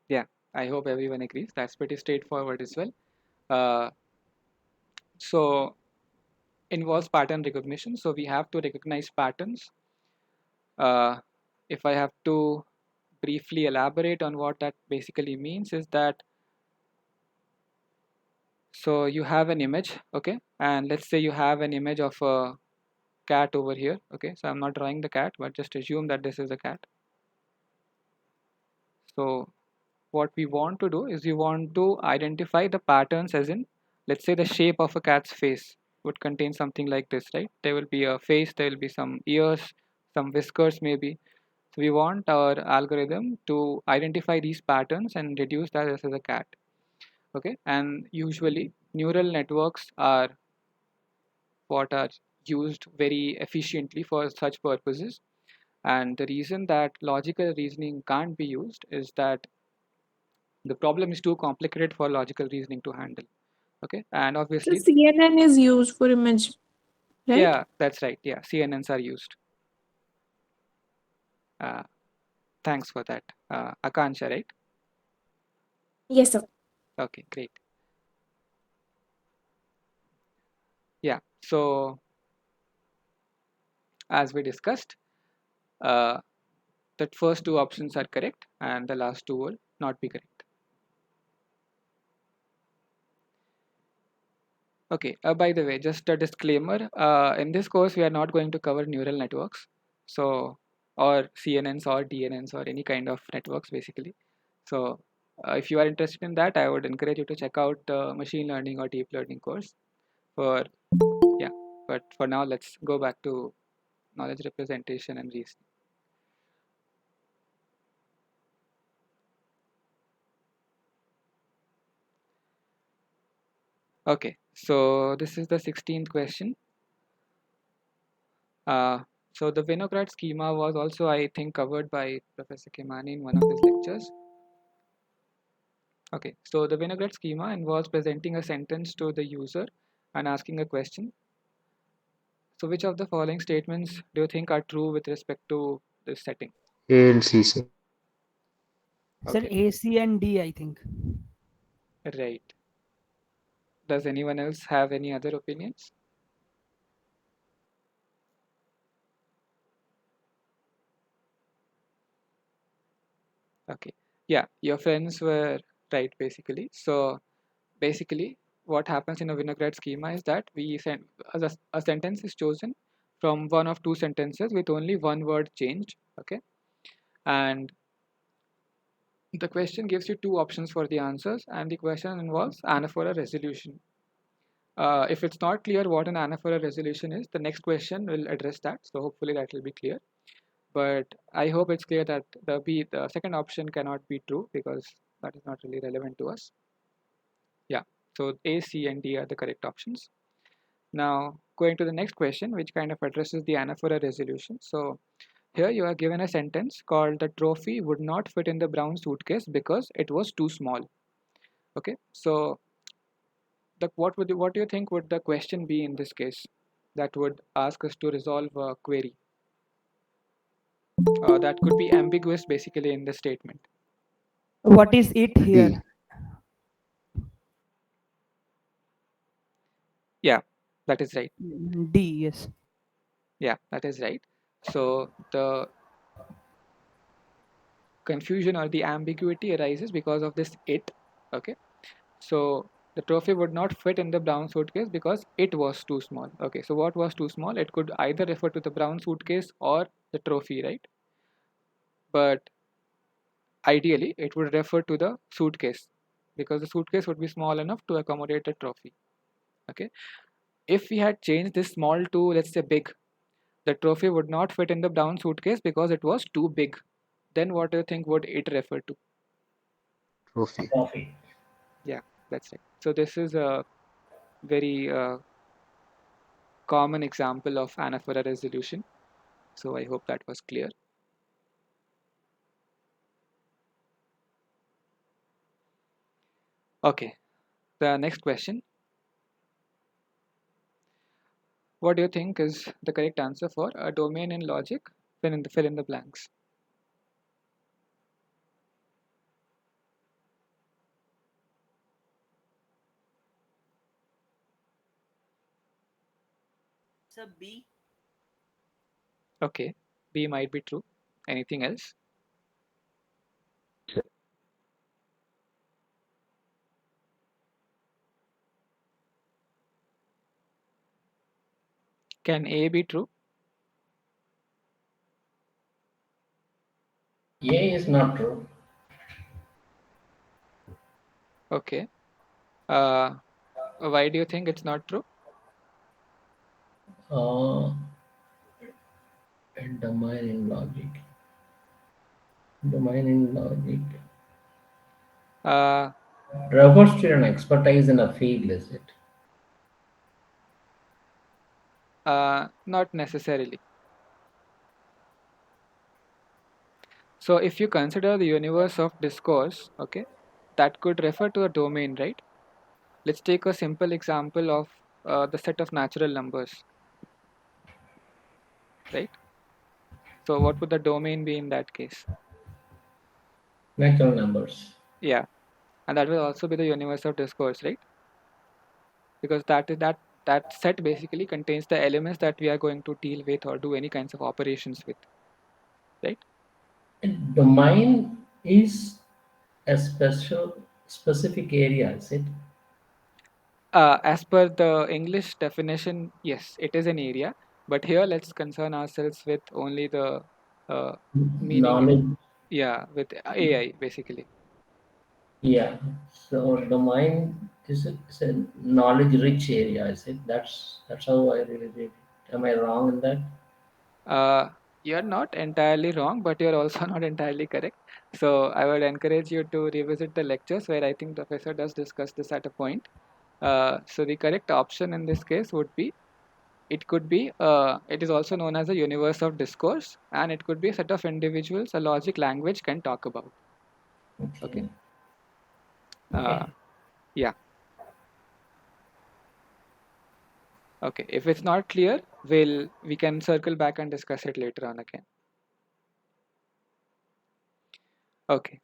Yeah, I hope everyone agrees. That's pretty straightforward as well. Uh, so involves pattern recognition. So we have to recognize patterns. If I have to briefly elaborate on what that basically means is that, so you have an image, okay, and let's say you have an image of a cat over here, okay, so I'm not drawing the cat but just assume that this is a cat. So what we want to do is we want to identify the patterns, as in let's say the shape of a cat's face would contain something like this, right? There will be a face, there will be some ears, some whiskers maybe. So we want our algorithm to identify these patterns and reduce that as a cat. Okay, and usually neural networks are what are used very efficiently for such purposes. And the reason that logical reasoning can't be used is that the problem is too complicated for logical reasoning to handle. Okay, and So obviously, CNN is used for image, right? yeah, that's right. Yeah, CNNs are used. Uh, Thanks for that, Akansha, right? Yes, sir. Okay, great. Yeah, so as we discussed, uh, that first two options are correct and the last two will not be correct. Okay, by the way, just a disclaimer, in this course we are not going to cover neural networks, so or CNNs or DNNs or any kind of networks basically. So if you are interested in that, I would encourage you to check out machine learning or deep learning course for, yeah, But for now, let's go back to knowledge representation and reasoning. Okay, so this is the 16th question. So the Vinograd schema was also, I think, covered by Professor Kimani in one of his lectures. Okay, so the Vinograd schema involves presenting a sentence to the user and asking a question. So which of the following statements do you think are true with respect to this setting? A and C, sir. Sir, Okay, A, C, and D, I think. right. Does anyone else have any other opinions? Okay, yeah, your friends were right basically. So basically, what happens in a vinaigrette schema is that we send a sentence is chosen from one of two sentences with only one word changed. Okay, and the question gives you two options for the answers, and the question involves anaphora resolution. If it's not clear what an anaphora resolution is, the next question will address that. So hopefully that will be clear. But I hope it's clear that the second option cannot be true because that is not really relevant to us. Yeah. So A, C, and D are the correct options. Now going to the next question, which kind of addresses the anaphora resolution. So here you are given a sentence called the trophy would not fit in the brown suitcase because it was too small. Okay. So what do you think would the question be in this case that would ask us to resolve a query? That could be ambiguous basically in the statement. What is it here? D. Yeah, that is right. D, yes. Yeah, that is right. So the confusion or the ambiguity arises because of this it. Okay. So the trophy would not fit in the brown suitcase because it was too small. Okay, so what was too small? It could either refer to the brown suitcase or the trophy, right? But ideally, it would refer to the suitcase because the suitcase would be small enough to accommodate the trophy. Okay, if we had changed this small to, let's say, big, the trophy would not fit in the brown suitcase because it was too big. Then what do you think would it refer to? Trophy. Coffee. Yeah, that's right. So this is a very common example of anaphora resolution. So I hope that was clear. Okay, the next question. What do you think is the correct answer for a domain in logic? Fill in the blanks. Sir, B. Okay, B might be true. Anything else? Can A be true? A is not true. Okay. Why do you think it's not true? Uh, and domain in logic. Domain in logic. Uh, Refers to an expertise in a field, is it? Not necessarily. So if you consider the universe of discourse, okay, that could refer to a domain, right? Let's take a simple example of the set of natural numbers, right? So what would the domain be in that case? Natural numbers. Yeah, and that will also be the universe of discourse, right? Because that set basically contains the elements that we are going to deal with or do any kinds of operations with, right? A domain is a specific area, is it? As per the English definition, yes, it is an area. But here, let's concern ourselves with only the meaning. Knowledge. Yeah, with AI basically. Yeah. So domain is a knowledge-rich area. Is it? That's how I really read it. Am I wrong in that? You're not entirely wrong, but you're also not entirely correct. So I would encourage you to revisit the lectures where I think professor does discuss this at a point. So the correct option in this case would be, it is also known as a universe of discourse, and it could be a set of individuals a logic language can talk about. Okay. Okay. Uh, yeah. Okay. If it's not clear, we can circle back and discuss it later on again. Okay.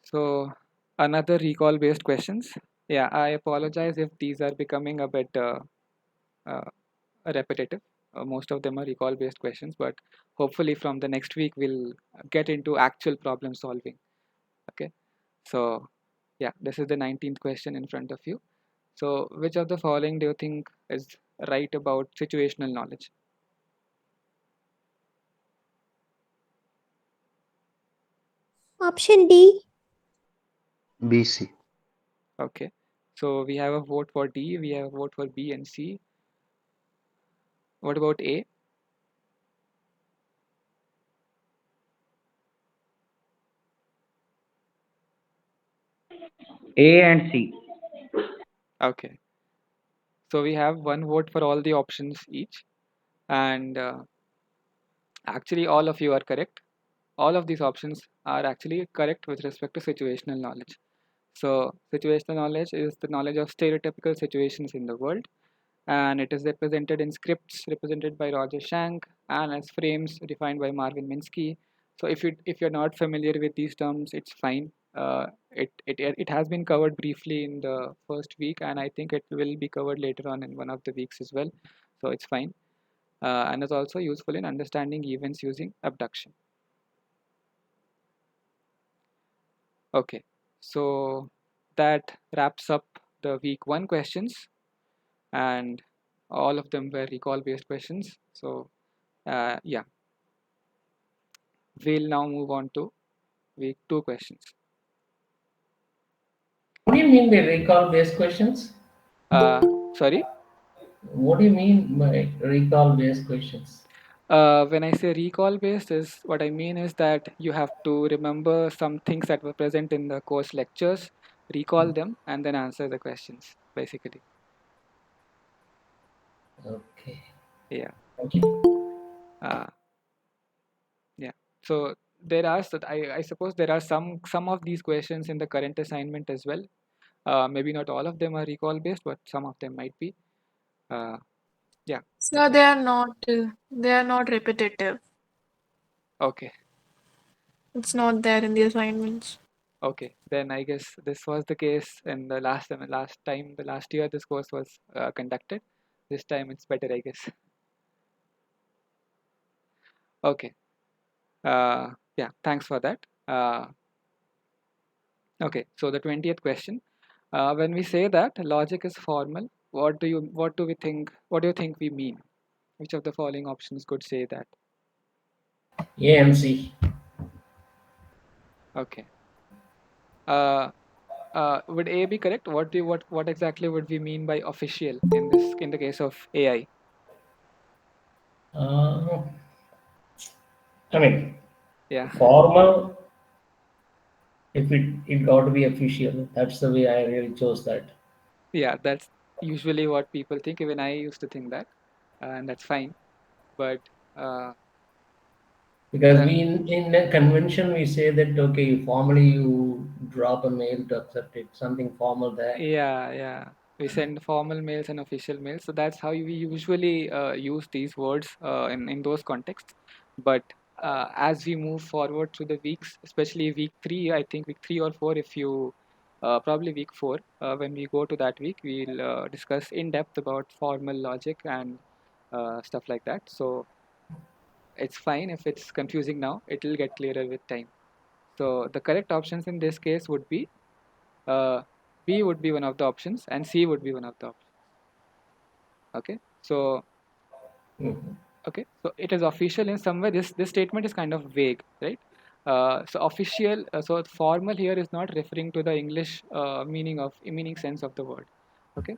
So another recall based questions. Yeah, I apologize if these are becoming a bit uh, repetitive. Most of them are recall based questions, but hopefully from the next week we'll get into actual problem solving. Okay. So yeah, this is the 19th question in front of you. So which of the following do you think is right about situational knowledge? Option D. BC. Okay. So we have a vote for D, we have a vote for B and C. What about A? A and C. Okay. So we have one vote for all the options each, and actually all of you are correct. All of these options are actually correct with respect to situational knowledge. So situational knowledge is the knowledge of stereotypical situations in the world, and it is represented in scripts represented by Roger Schank and as frames defined by Marvin Minsky. So if you're not familiar with these terms, it's fine. It has been covered briefly in the first week, and I think it will be covered later on in one of the weeks as well. So it's fine, and is also useful in understanding events using abduction. Okay, so that wraps up the week 1 questions, and all of them were recall based questions. So yeah, we'll now move on to week 2 questions. What do you mean by recall-based questions? Sorry? What do you mean by recall-based questions? When I say recall based, is what I mean is that you have to remember some things that were present in the course lectures, recall them, and then answer the questions, basically. Okay. Yeah. Okay. Uh, yeah. So there are, I suppose there are some of these questions in the current assignment as well. Maybe not all of them are recall based, but some of them might be. Yeah. So they are not repetitive. Okay. It's not there in the assignments. Okay. Then I guess this was the case in the last year this course was conducted. This time it's better, I guess. Okay. Yeah. Thanks for that. Okay. So the 20th question. When we say that logic is formal, what do we think? What do you think we mean? Which of the following options could say that? AMC. Okay. Would A be correct? What exactly would we mean by official in the case of AI? Uh, I mean, Yeah. formal. If it got to be official, that's the way I really chose that. Yeah, that's usually what people think. Even I used to think that, and that's fine. But uh, Because the we in a convention we say that okay, formally you drop a mail to accept it, something formal there. yeah, we send formal mails and official mails. So that's how we usually use these words in those contexts. But as we move forward through the weeks, especially week 3, I think week 3 or 4, if you probably week 4, when we go to that week, we'll discuss in depth about formal logic and stuff like that. So it's fine if it's confusing now, it will get clearer with time. So the correct options in this case would be uh, B would be one of the options and C would be one of the options. Okay, so Mhm. okay, so it is official in some way. This statement is kind of vague, right? So official, so formal here is not referring to the English meaning sense of the word. Okay.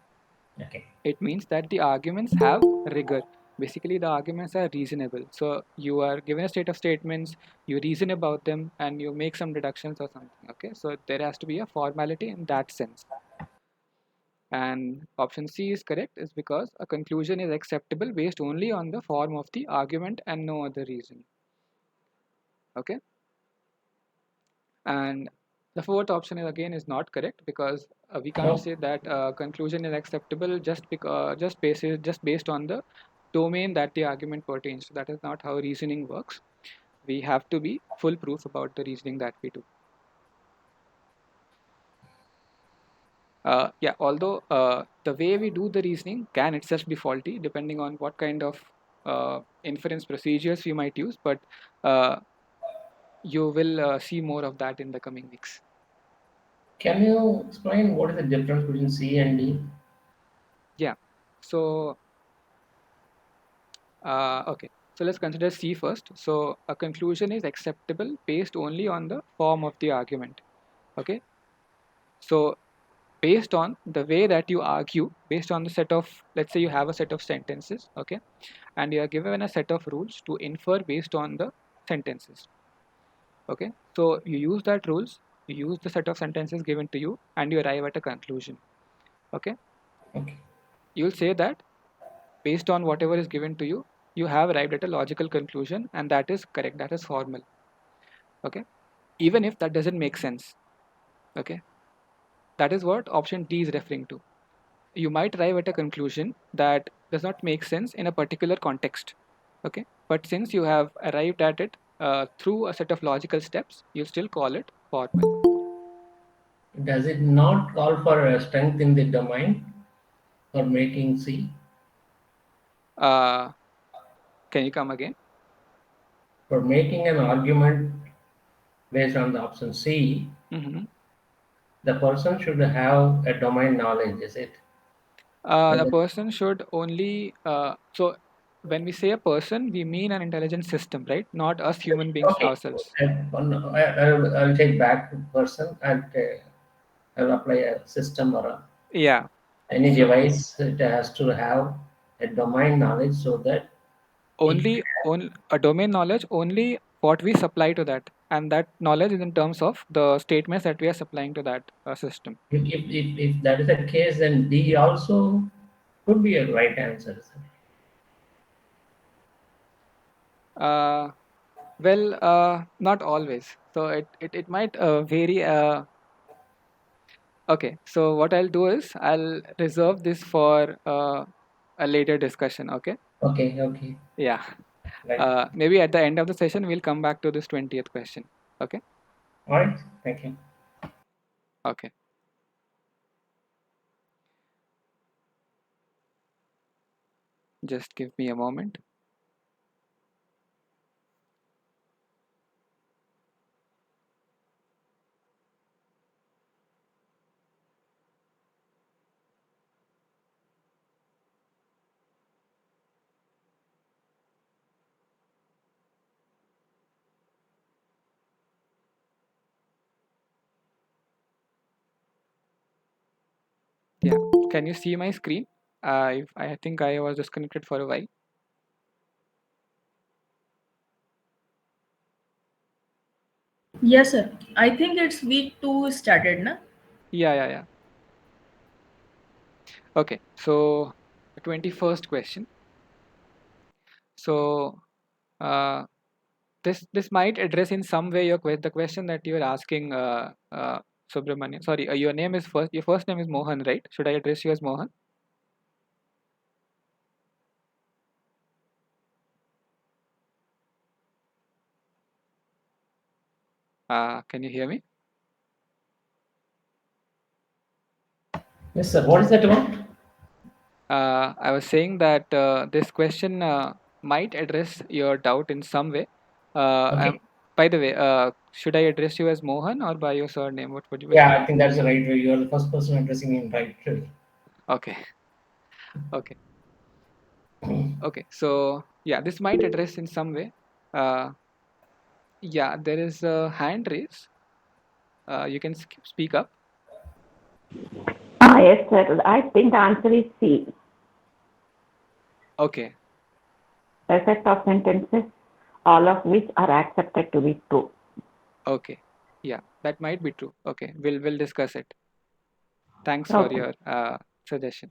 Okay. It means that the arguments have rigor. Basically, the arguments are reasonable. So you are given a state of statements, you reason about them, and you make some deductions or something. Okay. So there has to be a formality in that sense. And option C is correct is because a conclusion is acceptable based only on the form of the argument and no other reason. Okay. And the fourth option is again is not correct because we can't say that conclusion is acceptable just based on the domain that the argument pertains to. That is not how reasoning works. We have to be full proof about the reasoning that we do. Yeah, although the way we do the reasoning can itself be faulty depending on what kind of inference procedures we might use, but you will see more of that in the coming weeks. Can you explain what is the difference between C and D? Yeah, so okay, so let's consider C first. So a conclusion is acceptable based only on the form of the argument. Okay, so based on the way that you argue, based on the set of, let's say you have a set of sentences, okay, and you are given a set of rules to infer based on the sentences. Okay, so you use that rules, you use the set of sentences given to you, and you arrive at a conclusion. Okay, Okay. you'll say that based on whatever is given to you, you have arrived at a logical conclusion, and that is correct, that is formal. Okay, even if that doesn't make sense. Okay, that is what option D is referring to. You might arrive at a conclusion that does not make sense in a particular context. Okay, but since you have arrived at it through a set of logical steps, you still call it formal. Does it not call for a strength in the domain for making C? uh, can you come again? For making an argument based on the option C, Mm-hmm. the person should have a domain knowledge, is it? The person should only so when we say a person, we mean an intelligent system, right? Not us human beings Okay. ourselves. I'll take back person and I'll apply a system or Yeah. any So device. It has to have a domain knowledge so that only on a domain knowledge, only what we supply to that, and that knowledge is in terms of the statements that we are supplying to that system. if that is the case, then D also could be a right answer. Well, not always. So it might vary. Okay, so what I'll do is I'll reserve this for a later discussion. Okay. Okay, okay. Yeah. Right. Maybe at the end of the session, we'll come back to this 20th question. Okay. All right. Thank you. Okay. Just give me a moment. Yeah. Can you see my screen? I think I was disconnected for a while. Yes, sir. I think it's week 2 started, na? Yeah. Okay. So the 21st question. So uh, this might address in some way the question that you are asking, Subramanian. Sorry, your name is first. Your first name is Mohan, right? Should I address you as Mohan? Can you hear me? Yes, sir. What is that about? I was saying that this question might address your doubt in some way. Okay. By the way, should I address you as Mohan or by your surname? What would you? Yeah, I think that's the right way. You are the first person addressing me in right way. Okay. Okay. Okay. So yeah, this might address in some way. Uh, Yeah, there is a hand raise. You can speak up. Yes, sir. I think the answer is C. Okay. A set of sentences, all of which are accepted to be true. Okay. Yeah, that might be true. Okay, we'll discuss it. Thanks for Okay. your suggestion.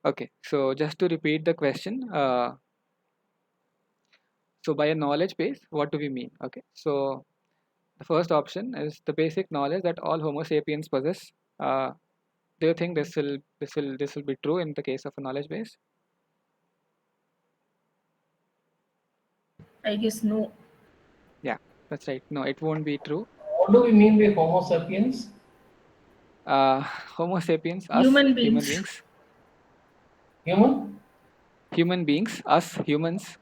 Okay, so just to repeat the question, so by a knowledge base, what do we mean? Okay, so the first option is the basic knowledge that all Homo sapiens possess. Uh, do you think this will be true in the case of a knowledge base? I guess no. Yeah, that's right. No, it won't be true. What do we mean by Homo sapiens? Uh, Homo sapiens, us Human human beings. beings, us humans.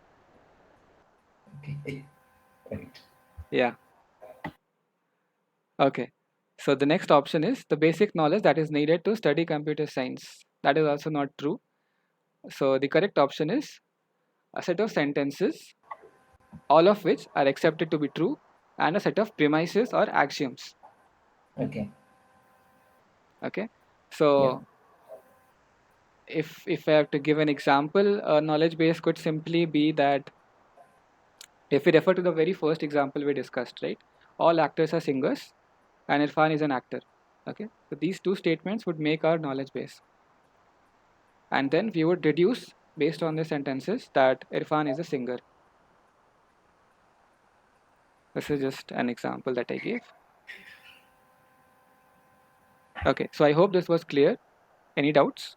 Okay. Right. Yeah. Okay. So the next option is the basic knowledge that is needed to study computer science. That is also not true. So the correct option is a set of sentences, all of which are accepted to be true, and a set of premises or axioms. Okay. Okay. Yeah. So if I have to give an example, a knowledge base could simply be that if we refer to the very first example we discussed, right? All actors are singers, and Irfan is an actor. Okay. So these two statements would make our knowledge base. And then we would deduce based on the sentences that Irfan is a singer. This is just an example that I gave. Okay, so I hope this was clear. Any doubts?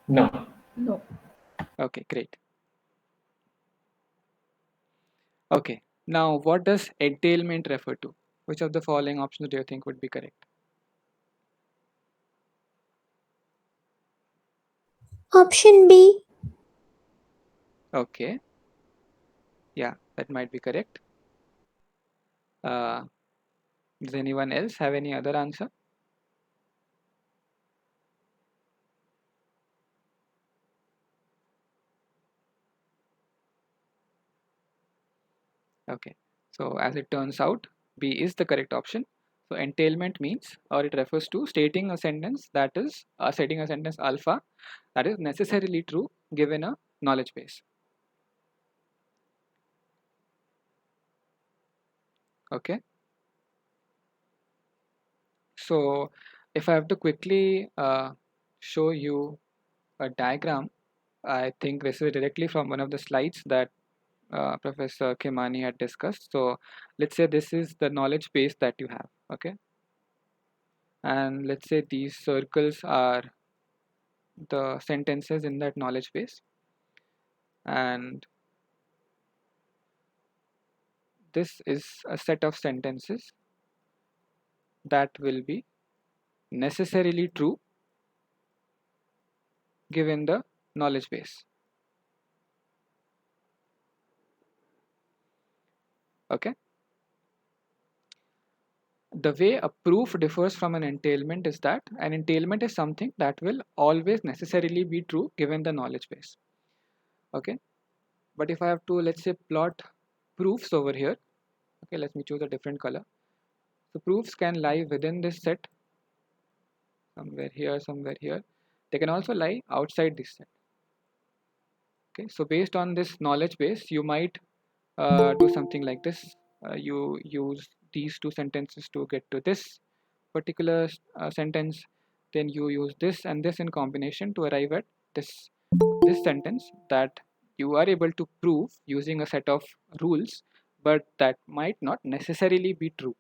No. No. Okay, great. Okay, now what does entailment refer to? Which of the following options do you think would be correct? Option B. Okay, yeah, that might be correct. Does anyone else have any other answer? Okay, so as it turns out, B is the correct option. So entailment means, or it refers to stating a sentence that is, stating a sentence alpha that is necessarily true given a knowledge base. Okay. So if I have to quickly show you a diagram, I think this is directly from one of the slides that Professor Kimani had discussed. So let's say this is the knowledge base that you have, okay? And let's say these circles are the sentences in that knowledge base. And this is a set of sentences that will be necessarily true given the knowledge base. Okay. The way a proof differs from an entailment is that an entailment is something that will always necessarily be true given the knowledge base. Okay. But if I have to, let's say, plot proofs over here, okay, let me choose a different color. So proofs can lie within this set, somewhere here, somewhere here. They can also lie outside this set. Okay, so based on this knowledge base, you might do something like this. You use these two sentences to get to this particular sentence, then you use this and this in combination to arrive at this sentence that you are able to prove using a set of rules, but that might not necessarily be true,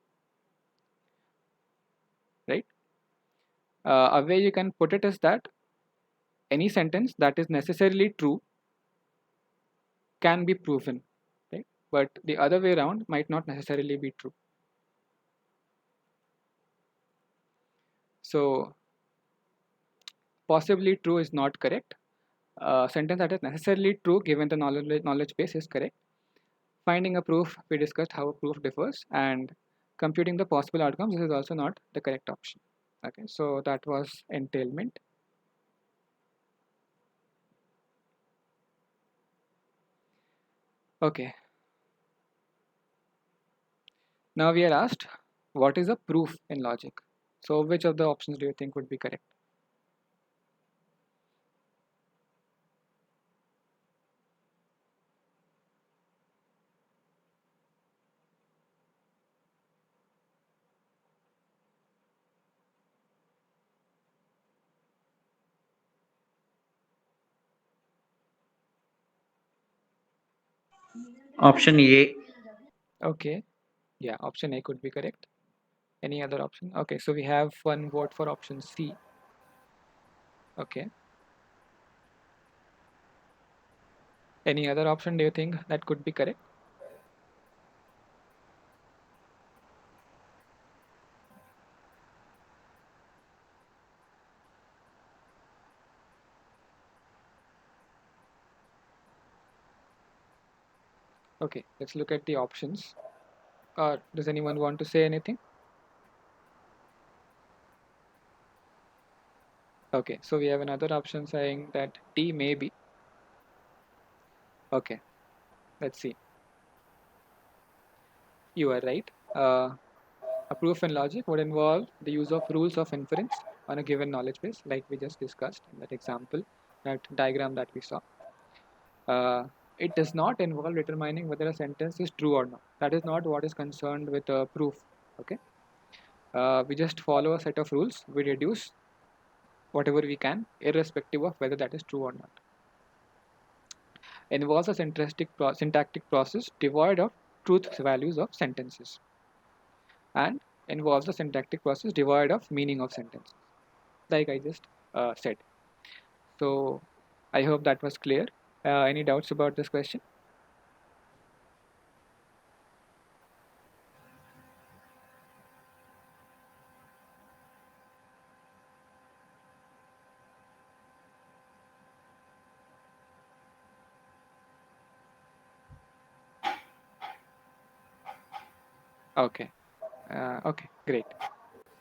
right? A way you can put it is that any sentence that is necessarily true can be proven, right? But the other way around might not necessarily be true. So possibly true is not correct. A sentence that is necessarily true given the knowledge base is correct. Finding a proof, we discussed how a proof differs, and computing the possible outcomes, this is also not the correct option. Okay, so that was entailment. Okay. Now we are asked, what is a proof in logic? So which of the options do you think would be correct? Option A. Okay. Yeah, option A could be correct. Any other option? Okay, so we have one vote for option C. Okay. Any other option do you think that could be correct? Okay, let's look at the options. Does anyone want to say anything? Okay, so we have another option saying that D may be. Okay, let's see. You are right. A proof in logic would involve the use of rules of inference on a given knowledge base, like we just discussed in that example, that diagram that we saw. It does not involve determining whether a sentence is true or not. That is not what is concerned with a proof. Okay. We just follow a set of rules. We deduce whatever we can, irrespective of whether that is true or not. Involves a syntactic process devoid of truth values of sentences, and involves a syntactic process devoid of meaning of sentences, like I just said. So I hope that was clear. Any doubts about this question? Okay. Okay, great.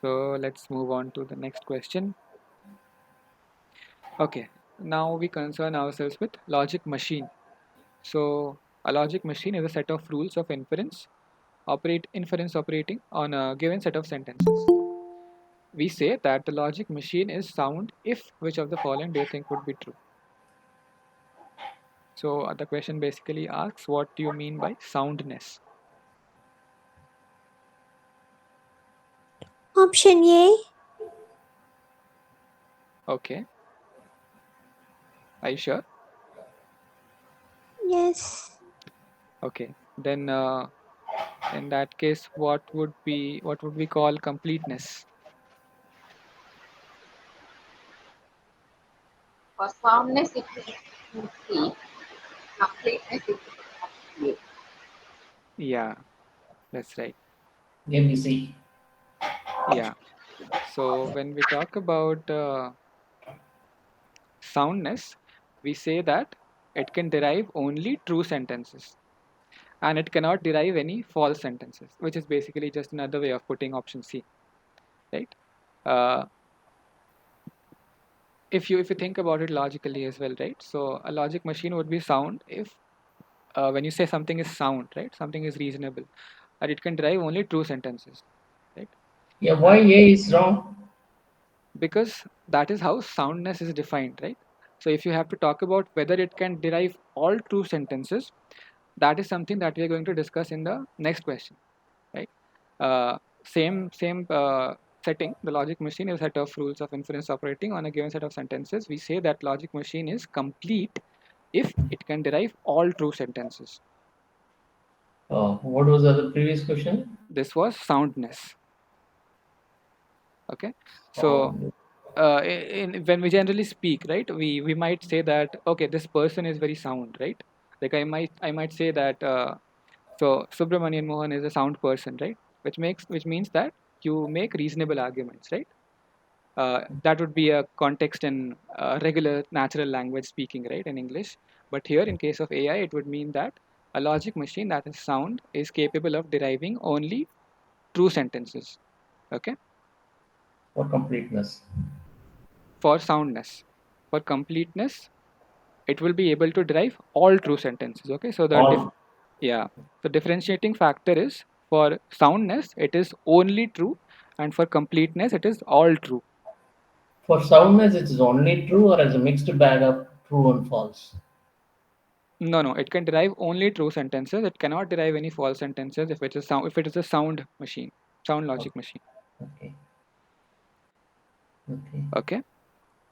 So let's move on to the next question. Okay, now we concern ourselves with logic machine. So a logic machine is a set of rules of inference operating on a given set of sentences. We say that the logic machine is sound if which of the following do you think would be true? So the question basically asks, what do you mean by soundness? Option A. Okay. Are you sure? Yes. Okay. Then in that case, what would we call completeness? For soundness, it is C. Completeness, it is A. Yeah, that's right. ABC. Yeah. So when we talk about soundness, we say that it can derive only true sentences and it cannot derive any false sentences, which is basically just another way of putting option C, right? Uh, if you think about it logically as well, right? So a logic machine would be sound if when you say something is sound, right? Something is reasonable, and it can derive only true sentences, right? Yeah, why A is wrong? Because that is how soundness is defined, right? So if you have to talk about whether it can derive all true sentences, that is something that we are going to discuss in the next question, right? Same setting. The logic machine is a set of rules of inference operating on a given set of sentences. We say that logic machine is complete if it can derive all true sentences. What was the other previous question? This was soundness. Okay, so Oh, when we generally speak, right, we might say that okay, this person is very sound, right? Like I might say that so Subramanian Mohan is a sound person, right? Which means that you make reasonable arguments, right? That would be a context in regular natural language speaking, right, in English. But here, in case of AI, it would mean that a logic machine that is sound is capable of deriving only true sentences. Okay, for completeness. for soundness, for completeness, it will be able to derive all true sentences. Okay, so the All. Yeah. So differentiating factor is for soundness, it is only true, and for completeness, it is all true. For soundness, it is only true or as a mixed bag of true and false. No, no, it can derive only true sentences. It cannot derive any false sentences if it is sound. If it is a sound machine, sound logic machine. Okay. Okay. Okay.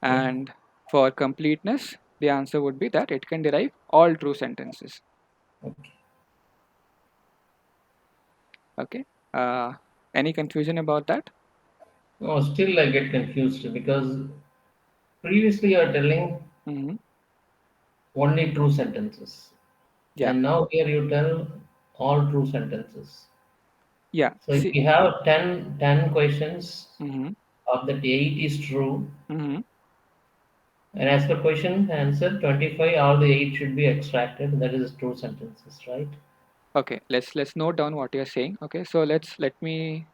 Yeah. And for completeness, the answer would be that it can derive all true sentences. Okay. Okay. Any confusion about that? No, still I get confused because previously you are telling Mm-hmm. only true sentences. Yeah. And now here you tell all true sentences. Yeah. So if See. we have 10 questions, Mm-hmm. of that 8 is true, Mm-hmm. and as per question answer 25, all the 8 should be extracted. That is true sentences, right? Okay. Let's note down what you're saying. Okay. So let me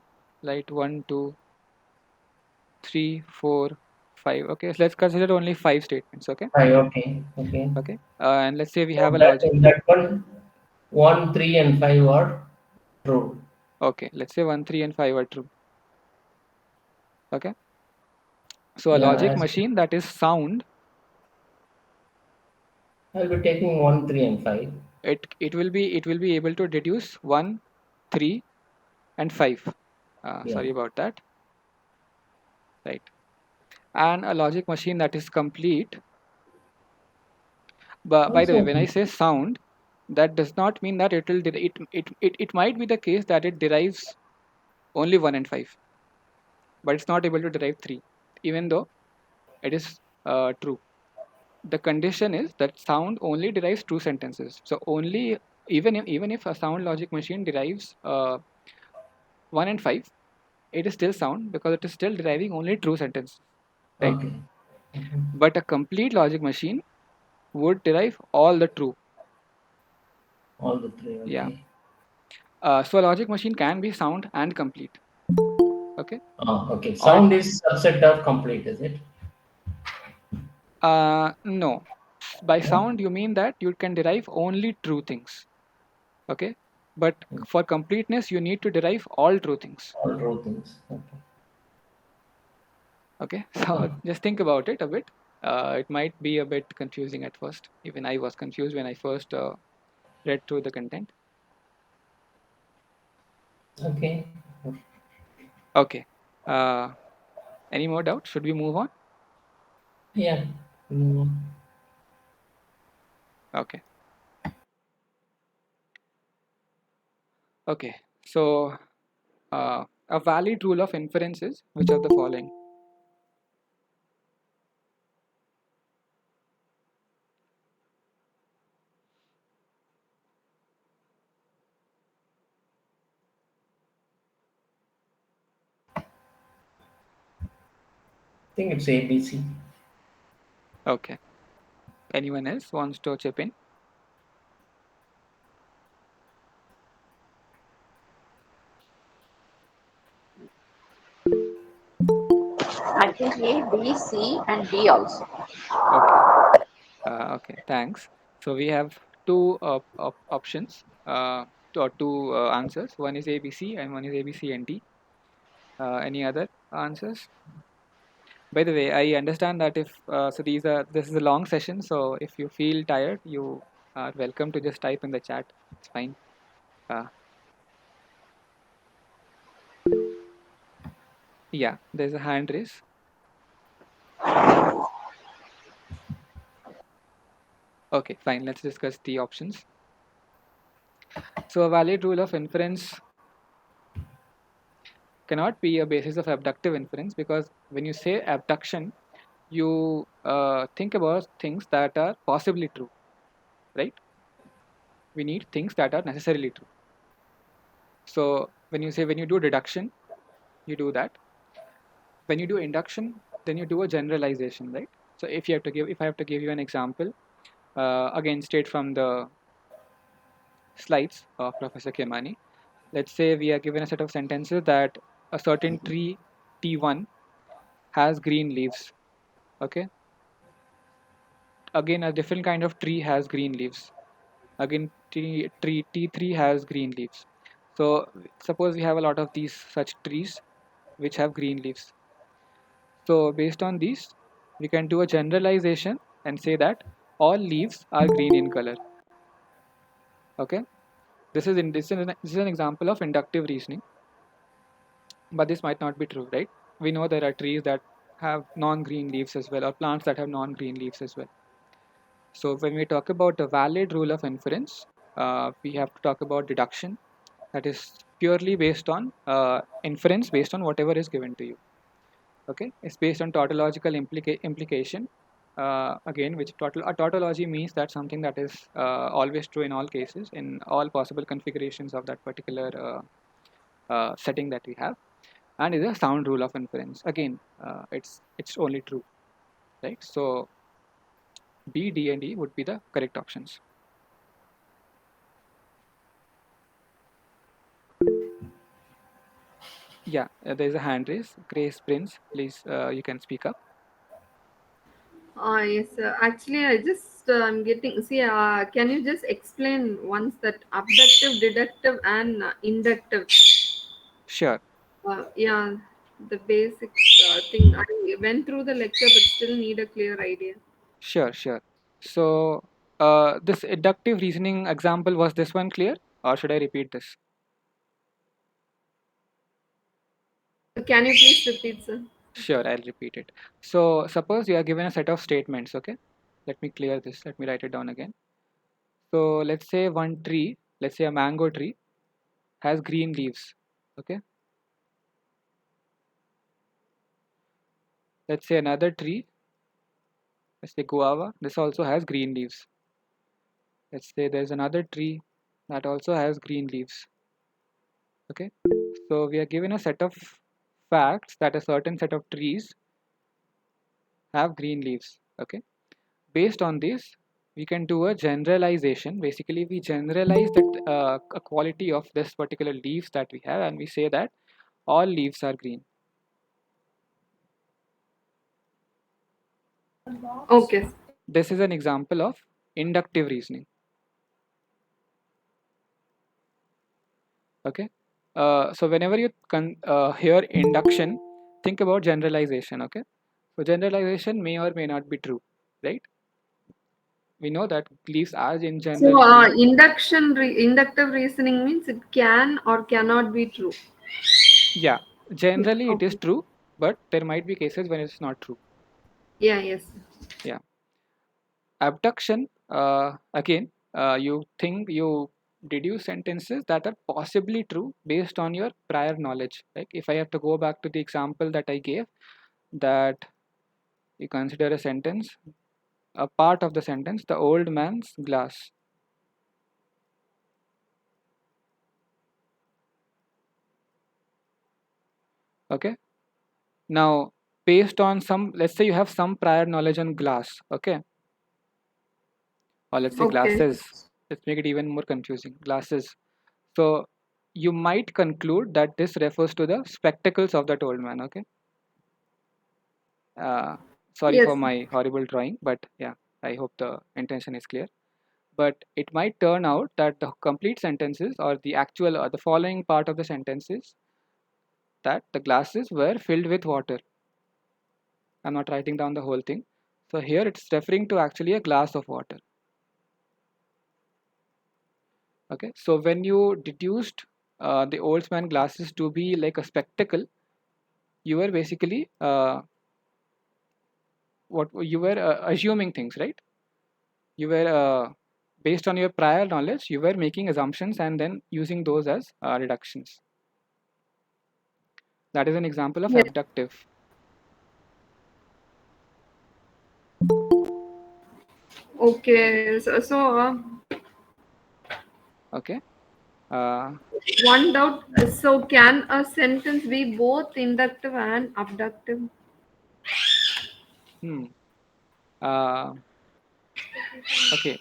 write 1, 2, 3, 4, 5. Okay. So let's consider only 5 statements. Okay. Okay, okay. Okay. And let's say we So have a that logic. in that one, 1, 3, and 5 are true. Okay. Let's say 1, 3, and 5 are true. Okay. So a Yeah, logic as machine that is sound, I'll be taking 1, 3, and 5. it will be able to deduce 1, 3, and 5. Yeah. Sorry about that. Right. And a logic machine that is complete. But by the way, Also, when I say sound, that does not mean that it will it might be the case that it derives only 1 and 5, but it's not able to derive 3, even though it is true. The condition is that sound only derives true sentences. So only even if a sound logic machine derives 1 and 5, it is still sound because it is still deriving only true sentences, right? okay. But a complete logic machine would derive all the true. All the three, Yeah. okay. So a logic machine can be sound and complete. Okay. Okay. Or Sound is subset of complete, is it? no. By No? sound you mean that you can derive only true things. Okay. But for completeness you need to derive all true things. All true things. Okay. Okay. So just think about it a bit. It might be a bit confusing at first. Even I was confused when I first read through the content. Okay. Okay. Uh, any more doubts? Should we move on? Yeah. Mm. Okay. Okay. So a valid rule of inference is which of the following? I think it's ABC. Okay. Anyone else wants to chip in? I think A, B, C, and D also. Okay. Okay. Thanks. So we have two options, two answers. One is ABC and one is ABC and D. Any other answers? By the way, I understand that if so this is a long session, so if you feel tired, you are welcome to just type in the chat. It's fine. Uh, yeah, there's a hand raise. Okay, fine. Let's discuss the options. So a valid rule of inference cannot be a basis of abductive inference because when you say abduction, you think about things that are possibly true, right? We need things that are necessarily true. So when you do deduction, you do that. When you do induction, then you do a generalization, right? So if I have to give you an example, again straight from the slides of Professor Kemani, let's say we are given a set of sentences that a certain tree T1 has green leaves. Okay. Again, a different kind of tree has green leaves. Again, tree T3 has green leaves. So suppose we have a lot of these such trees which have green leaves. So based on these, we can do a generalization and say that all leaves are green in color. Okay, this is an example of inductive reasoning, but this might not be true, right? We know there are trees that have non-green leaves as well, or plants that have non-green leaves as well. So when we talk about a valid rule of inference, we have to talk about deduction, that is purely based on inference based on whatever is given to you. Okay, it's based on tautological implication. Again, which a tautology means that something that is always true in all cases, in all possible configurations of that particular setting that we have, and is a sound rule of inference. Again, it's only true, right? So B, D, and E would be the correct options. Yeah, there's a hand raise. Grace Prince, please, you can speak up. Yes, actually, I just I'm getting. See, can you just explain once that abductive, deductive, and inductive? Sure. Yeah, the basic thing. I went through the lecture, but still need a clear idea. Sure. So, this inductive reasoning example, was this one clear, or should I repeat this? Can you please repeat, sir? Sure, I'll repeat it. So, suppose you are given a set of statements, okay? Let me clear this. Let me write it down again. So, let's say one tree, let's say a mango tree, has green leaves, okay? Let's say another tree, let's say guava, this also has green leaves. Let's say there's another tree that also has green leaves, okay? So, we are given a set of facts that a certain set of trees have green leaves, okay? Based on this, we can do a generalization. Basically, we generalize that a quality of this particular leaves that we have, and we say that all leaves are green. Okay. This is an example of inductive reasoning. Okay. So whenever you hear induction, think about generalization. Okay. So generalization may or may not be true, right? We know that leaves are in general So, green. inductive reasoning means it can or cannot be true. Yeah, generally it is Okay. true, but there might be cases when it's not true. Yeah. Yes. Yeah. Abduction, again, you think you deduce sentences that are possibly true based on your prior knowledge. Like if I have to go back to the example that I gave, that you consider a sentence, a part of the sentence, the old man's glass. Okay. Now, based on some, let's say you have some prior knowledge on glass. Okay. Or let's say Okay. glasses. Let's make it even more confusing. Glasses. So you might conclude that this refers to the spectacles of that old man. Okay. Sorry Yes. for my horrible drawing, but yeah, I hope the intention is clear. But it might turn out that the complete sentences, or the actual or the following part of the sentences, that the glasses were filled with water. I'm not writing down the whole thing. So here it's referring to actually a glass of water. Okay, so when you deduced the old man glasses to be like a spectacle, you were basically what you were assuming things, right? You were based on your prior knowledge, you were making assumptions and then using those as reductions. That is an example of Yes. abductive. Okay. Okay. One doubt. So, can a sentence be both inductive and abductive? Hmm. Uh, okay.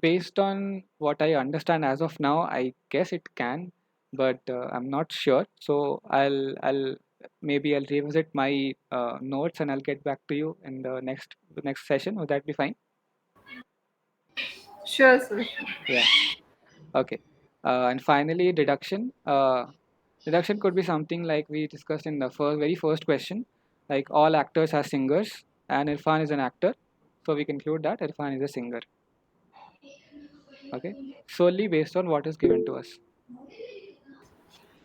Based on what I understand as of now, I guess it can, but I'm not sure. So I'll maybe I'll revisit my notes and I'll get back to you in the next session. Would that be fine? Sure, sir. Yeah. Okay. And finally, deduction. Deduction could be something like we discussed in the very first question, like all actors are singers, and Irfan is an actor, so we conclude that Irfan is a singer. Okay, solely based on what is given to us.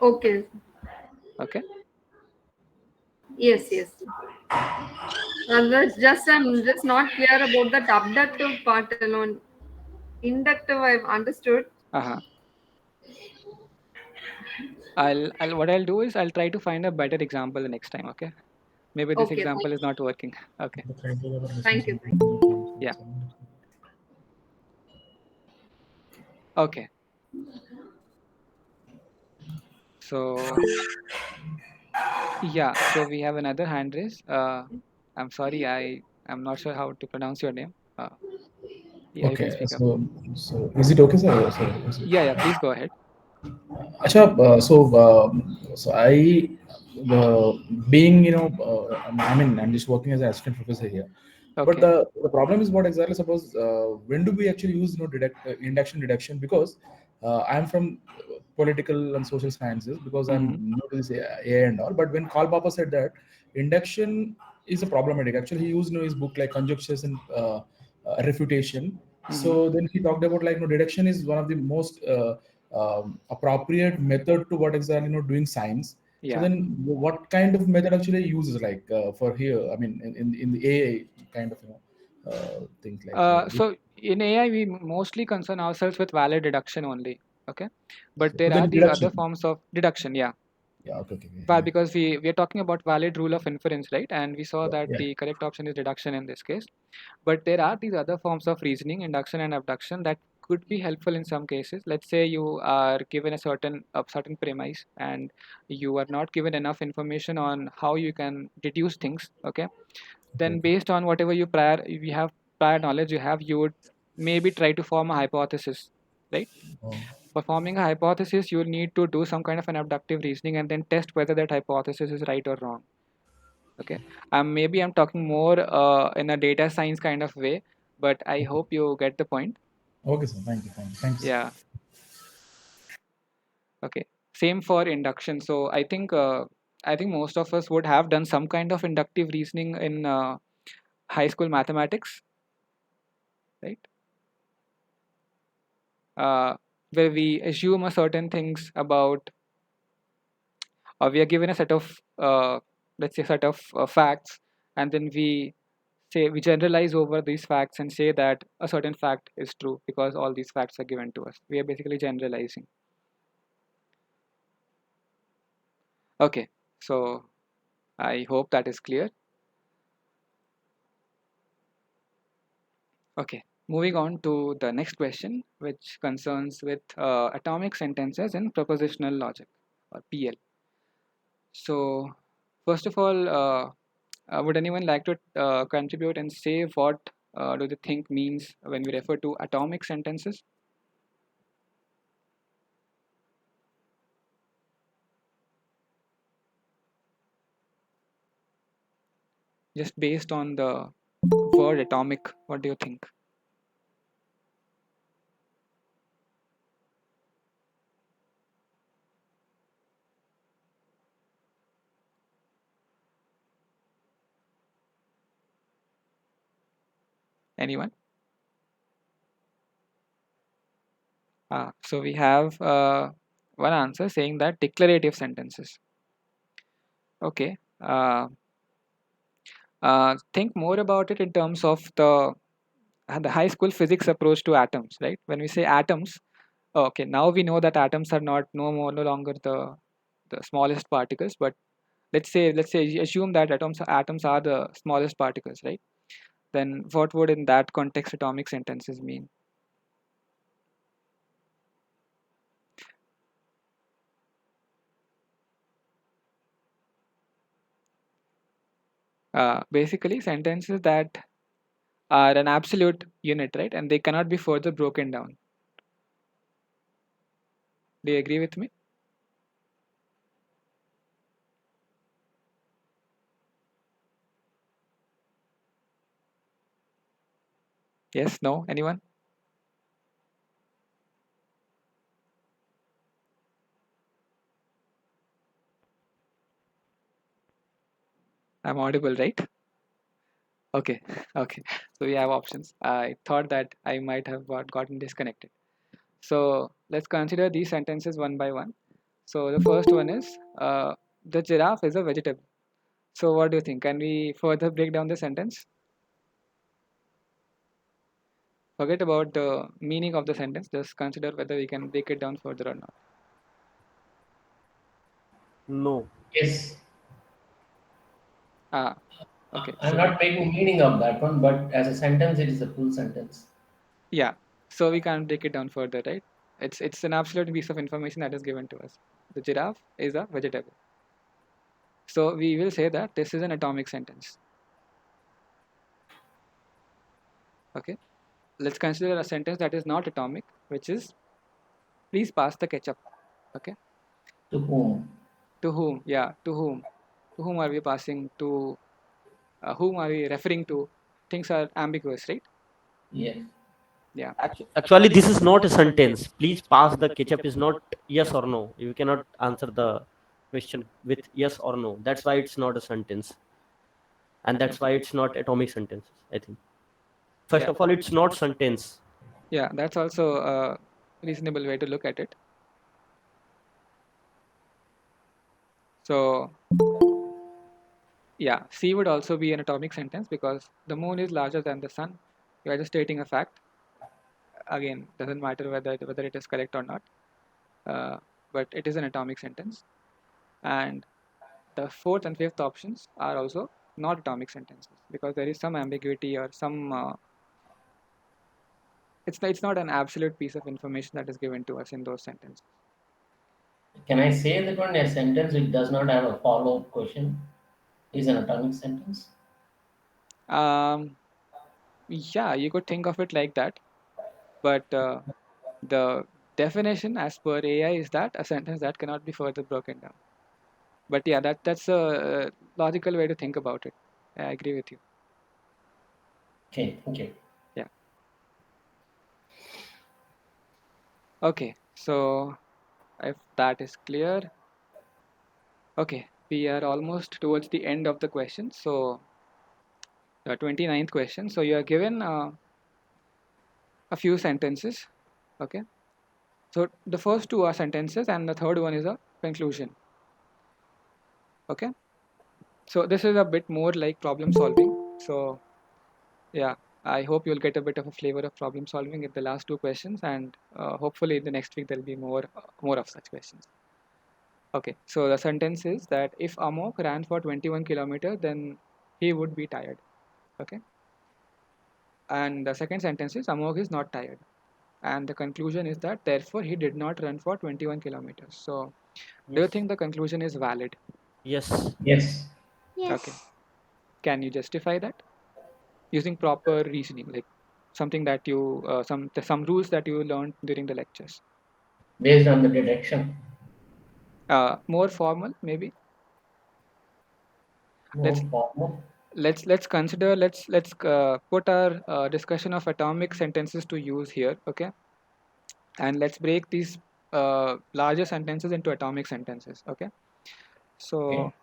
Okay. Okay. Yes, yes. That's just I'm just not clear about that abductive part alone. Inductive, I've understood. Uh-huh. What I'll do is I'll try to find a better example the next time. Okay. Maybe this Okay, example is not working. Okay. thank you. Thank you. Yeah. Okay. So yeah. So we have another hand raise. I'm sorry. I'm not sure how to pronounce your name. Yeah, you can Okay, speak up. so is it okay, sir? Sorry, Yeah. Yeah. Please go ahead. Acha, so I, being, I mean, I'm just working as an assistant professor here. But Okay. the problem is what exactly, suppose, when do we actually use, induction deduction? Because I'm from political and social sciences, because I'm Mm-hmm. new to this AI and all. But when Karl Popper said that induction is a problematic, actually he used, his book like Conjectures and Refutation. Mm-hmm. So then he talked about like, deduction is one of the most appropriate method to what exactly, doing science. So Yeah. then what kind of method actually uses, like, for here, I mean, in the AI kind of, things like, So in AI, we mostly concern ourselves with valid deduction only. Okay. But so there are then these deduction. other forms of deduction. Yeah. Yeah, okay, Well, yeah, because we are talking about valid rule of inference, right? And we saw that yeah, the correct option is deduction in this case. But there are these other forms of reasoning, induction and abduction, that could be helpful in some cases. Let's say you are given a certain premise, and you are not given enough information on how you can deduce things. Okay. Then based on whatever you have prior knowledge you have, you would maybe try to form a hypothesis, right? oh, For forming a hypothesis, you'll need to do some kind of an abductive reasoning and then test whether that hypothesis is right or wrong. Okay. Maybe I'm talking more in a data science kind of way, but I hope you get the point. okay, sir, thanks. Yeah. Okay. Same for induction. So I think most of us would have done some kind of inductive reasoning in high school mathematics, right? uh, where we assume a certain things about, or we are given a set of let's say set of facts, and then we generalize over these facts and say that a certain fact is true because all these facts are given to us. We are basically generalizing. Okay, so I hope that is clear. Okay, moving on to the next question, which concerns with atomic sentences in propositional logic, or PL. So first of all, would anyone like to contribute and say what do they think means when we refer to atomic sentences? Just based on the word atomic, what do you think? Anyone? So we have one answer saying that declarative sentences. Okay. Think more about it in terms of the high school physics approach to atoms, right? When we say atoms, okay, now we know that atoms are no longer the smallest particles, but let's say assume that atoms are the smallest particles, right? Then what would in that context atomic sentences mean? Basically sentences that are an absolute unit, right? And they cannot be further broken down. Do you agree with me? Yes, no, anyone? I'm audible, right? Okay, okay. So we have options. I thought that I might have gotten disconnected. So let's consider these sentences one by one. So the first one is the giraffe is a vegetable. So what do you think? Can we further break down the sentence? Forget about the meaning of the sentence. Just consider whether we can break it down further or not. No. Yes. Ah, okay. I'm So not making meaning of that one, but as a sentence, it is a full sentence. yeah. So we can't break it down further, right? It's an absolute piece of information that is given to us. The giraffe is a vegetable. So we will say that this is an atomic sentence. Okay. Let's consider a sentence that is not atomic, which is please pass the ketchup. Okay. To whom? To whom? Yeah. To whom? To whom are we passing? To whom are we referring to? Things are ambiguous, right? Yes. Yeah. Actually, this is not a sentence. Please pass the ketchup is not yes or no. You cannot answer the question with yes or no. That's why it's not a sentence, and that's why it's not atomic sentences. I think. First Yeah. of all, it's not sentence. Yeah, that's also a reasonable way to look at it. So yeah, C would also be an atomic sentence because the moon is larger than the sun. You are just stating a fact. Again, doesn't matter whether it is correct or not, but it is an atomic sentence. And the fourth and fifth options are also not atomic sentences because there is some ambiguity or some. It's not an absolute piece of information that is given to us in those sentences. Can I say that one a sentence which does not have a follow-up question is an atomic sentence? Yeah, you could think of it like that, but the definition as per AI is that a sentence that cannot be further broken down. But yeah, that's a logical way to think about it. I agree with you. Okay, thank you. Yeah. Okay, so if that is clear, okay, we are almost towards the end of the question. So the 29th question. So you are given a few sentences. Okay. So the first two are sentences and the third one is a conclusion. Okay. So this is a bit more like problem solving. So yeah, I hope you'll get a bit of a flavor of problem solving in the last two questions, and hopefully the next week there'll be more of such questions. Okay, so the sentence is that if Amok ran for 21 kilometers, then he would be tired. Okay, and the second sentence is Amok is not tired, and the conclusion is that therefore he did not run for 21 kilometers. So, do you Yes. think the conclusion is valid? Yes. Yes. Okay, can you justify that using proper reasoning, like something that you some rules that you learned during the lectures? Based on the deduction. More formal, maybe. More Let's formal. let's consider let's put our discussion of atomic sentences to use here. Okay, and let's break these larger sentences into atomic sentences. Okay, so Okay.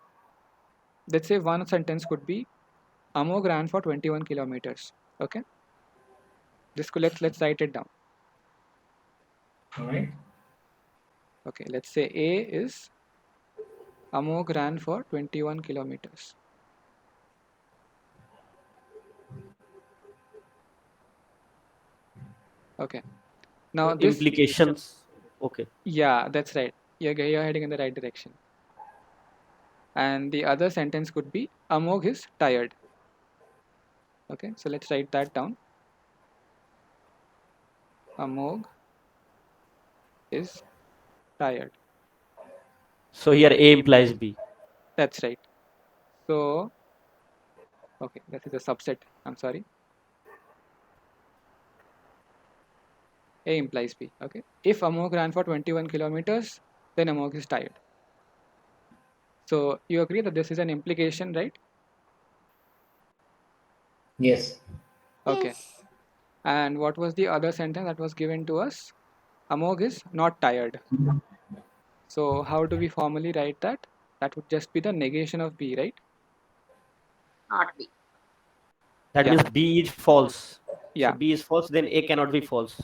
let's say one sentence could be Amog ran for 21 kilometers. Okay, this could let's write it down. All right. Okay, let's say A is Amog ran for 21 kilometers. Okay, now this, Implications. Okay. yeah, that's right. You're heading in the right direction. And the other sentence could be Amog is tired. Okay, so let's write that down. Amog is tired. So here A implies B. That's right. So, okay, that is a subset. I'm sorry. A implies B. Okay. If Amog ran for 21 kilometers, then Amog is tired. So, you agree that this is an implication, right? Yes. Okay. And what was the other sentence that was given to us? Amog is not tired. So, how do we formally write that? That would just be the negation of B, right? not B. That Yeah. means B is false. Yeah. So B is false, then A cannot be false.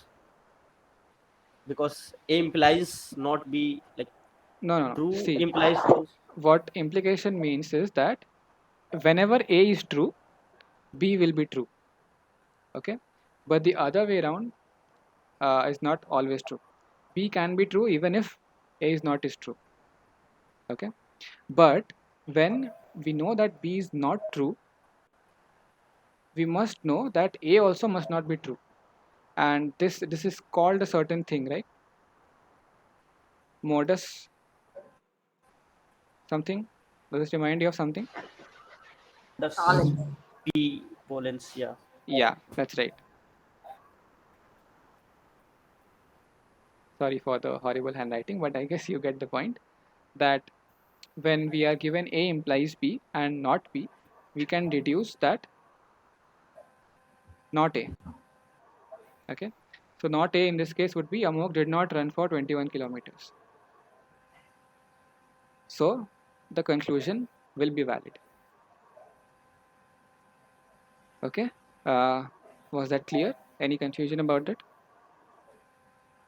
Because A implies not B, like No. true See, implies false. what implication means is that whenever A is true, B will be true. Okay, but the other way around is not always true. B can be true even if A is not is true. Okay, but when we know that B is not true, we must know that A also must not be true, and this is called a certain thing, right? Modus something. Does this remind you of something? Does P valence, yeah. Yeah, that's right. Sorry for the horrible handwriting, but I guess you get the point that when we are given A implies B and not B, we can deduce that not A. Okay, so not A in this case would be Amok did not run for 21 kilometers. So the conclusion will be valid. Okay, was that clear? Any confusion about that?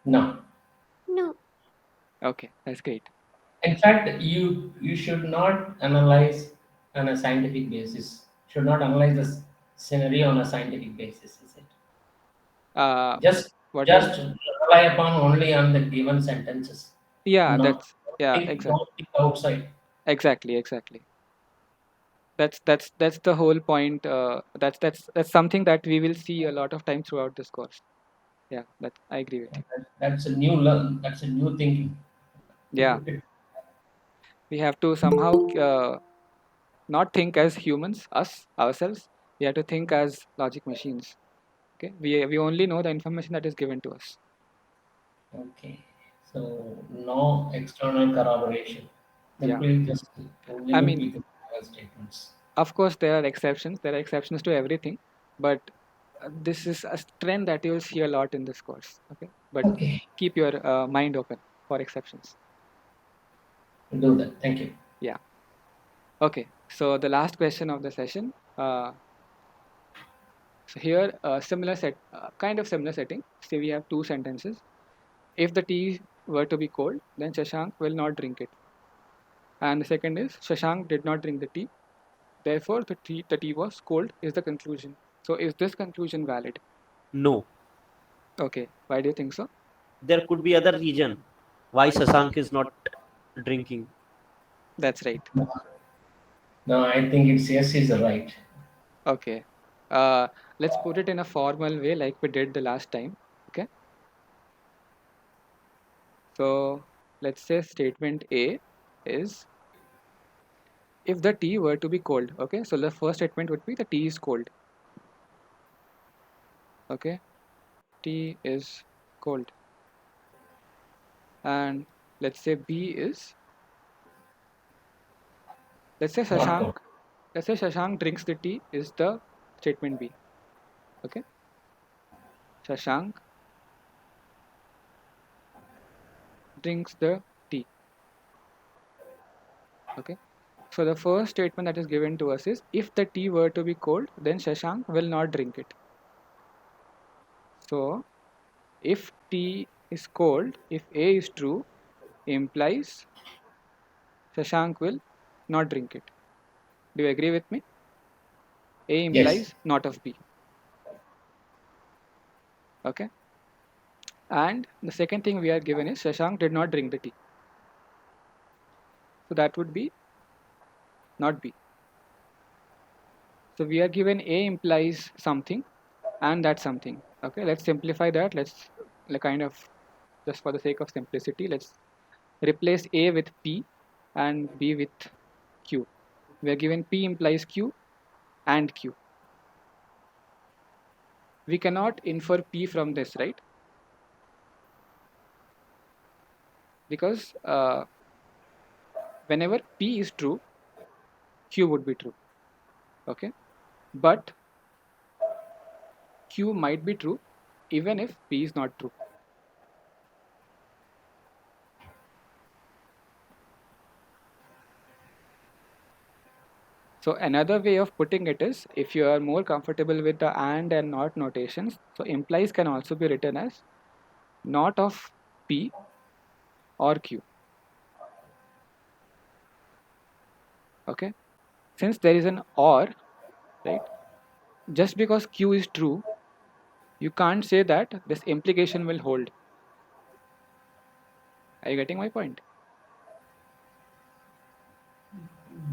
No. No. Okay, that's great. In fact, you should not analyze on a scientific basis. Should not analyze the scenario on a scientific basis, is it? Just What do you just mean? rely upon only on the given sentences. Yeah, Not yeah, don't think outside. exactly. That's the whole point. That's something that we will see a lot of time throughout this course. Yeah, that I agree with you. That's a new learn. That's a new thinking. Yeah, we have to somehow not think as humans, us ourselves. We have to think as logic machines. Okay, we only know the information that is given to us. Okay. So no external corroboration. Yeah, Simply just I limit mean, with the statements. of course there are exceptions. There are exceptions to everything, but this is a trend that you'll see a lot in this course. Okay, but Okay. keep your mind open for exceptions. We'll do that. Thank you. Yeah. Okay. So the last question of the session. So here, kind of similar setting. Say we have two sentences. If the tea were to be cold, then Shashank will not drink it. And the second is Shashank did not drink the tea. Therefore, the tea was cold is the conclusion. So is this conclusion valid? No. Okay. Why do you think so? There could be other reason why Sasank is not drinking. That's right. No, I think it's yes is right. Okay. Let's put it in a formal way like we did the last time. Okay. So let's say statement A is if the tea were to be cold. Okay. So the first statement would be the tea is cold. Okay. Tea is cold. And let's say B is let's say Not Shashank cold. let's say Shashank drinks the tea is the statement B. Okay. Shashank drinks the tea. Okay. So the first statement that is given to us is if the tea were to be cold, then Shashank will not drink it. So if tea is cold, if A is true, implies Shashank will not drink it. Do you agree with me? A Yes. implies not of B. Okay. And the second thing we are given is Shashank did not drink the tea. So that would be not B. So we are given A implies something and that's something. Okay, let's simplify that. Let's kind of, just for the sake of simplicity, let's replace A with P and B with Q. We are given P implies Q and Q. We cannot infer P from this, right? Because whenever P is true, Q would be true. Okay, but Q might be true even if P is not true. So another way of putting it is, if you are more comfortable with the and not notations, so implies can also be written as not of P or Q. Okay, since there is an or, right? Just because Q is true, you can't say that this implication will hold. Are you getting my point?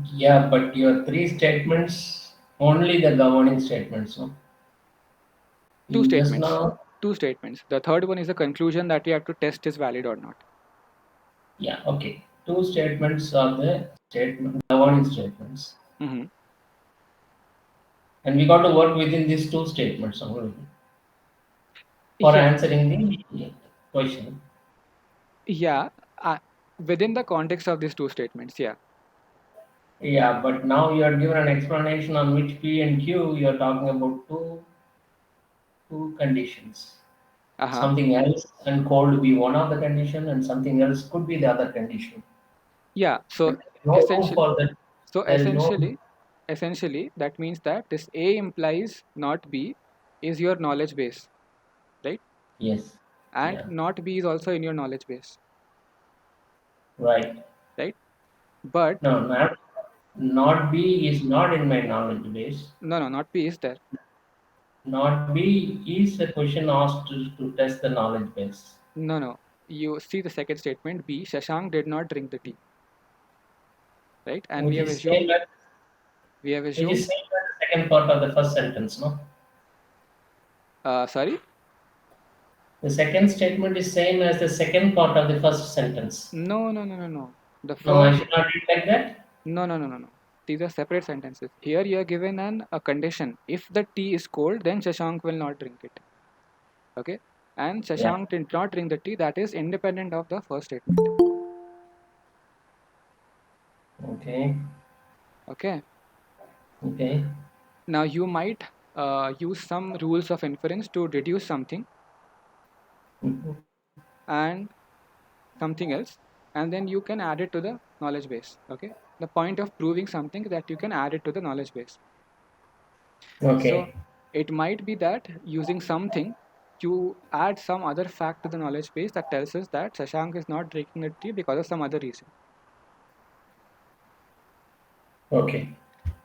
Yeah, but your three statements, only the governing statements, no? Two You just statements. now, Two statements. The third one is a conclusion that you have to test is valid or not. yeah, okay. Two statements are the statement governing statements, Mm-hmm. and we got to work within these two statements only for Yeah, answering the question. yeah. Within the context of these two statements, yeah. Yeah, but now you are given an explanation on which P and Q you are talking about two conditions. Uh-huh. Something else and cold be one of the condition and something else could be the other condition. Yeah. So No room essentially, for that. so There is no. essentially, essentially, that means that this A implies not B is your knowledge base, right? Yes. And Yeah. not B is also in your knowledge base, Right. right? But No, not B is not in my knowledge base. no, not B is there. Not B is a question asked to test the knowledge base. No. You see the second statement, B, Shashank did not drink the tea, right? And Which is same as we have which is assumed, same as the second part of the first sentence, no? sorry? The second statement is same as the second part of the first sentence. No. The No, I first, should not read like that. no. These are separate sentences. Here you are given a condition. If the tea is cold, then Shashank will not drink it. Okay? And Yeah. Shashank did not drink the tea. That is independent of the first statement. Okay. Okay? Okay. Now you might use some rules of inference to deduce something Mhm. and something else, and then you can add it to the knowledge base. Okay? The point of proving something that you can add it to the knowledge base. So Okay. it might be that using something, you add some other fact to the knowledge base that tells us that Shashank is not drinking the tea because of some other reason. Okay.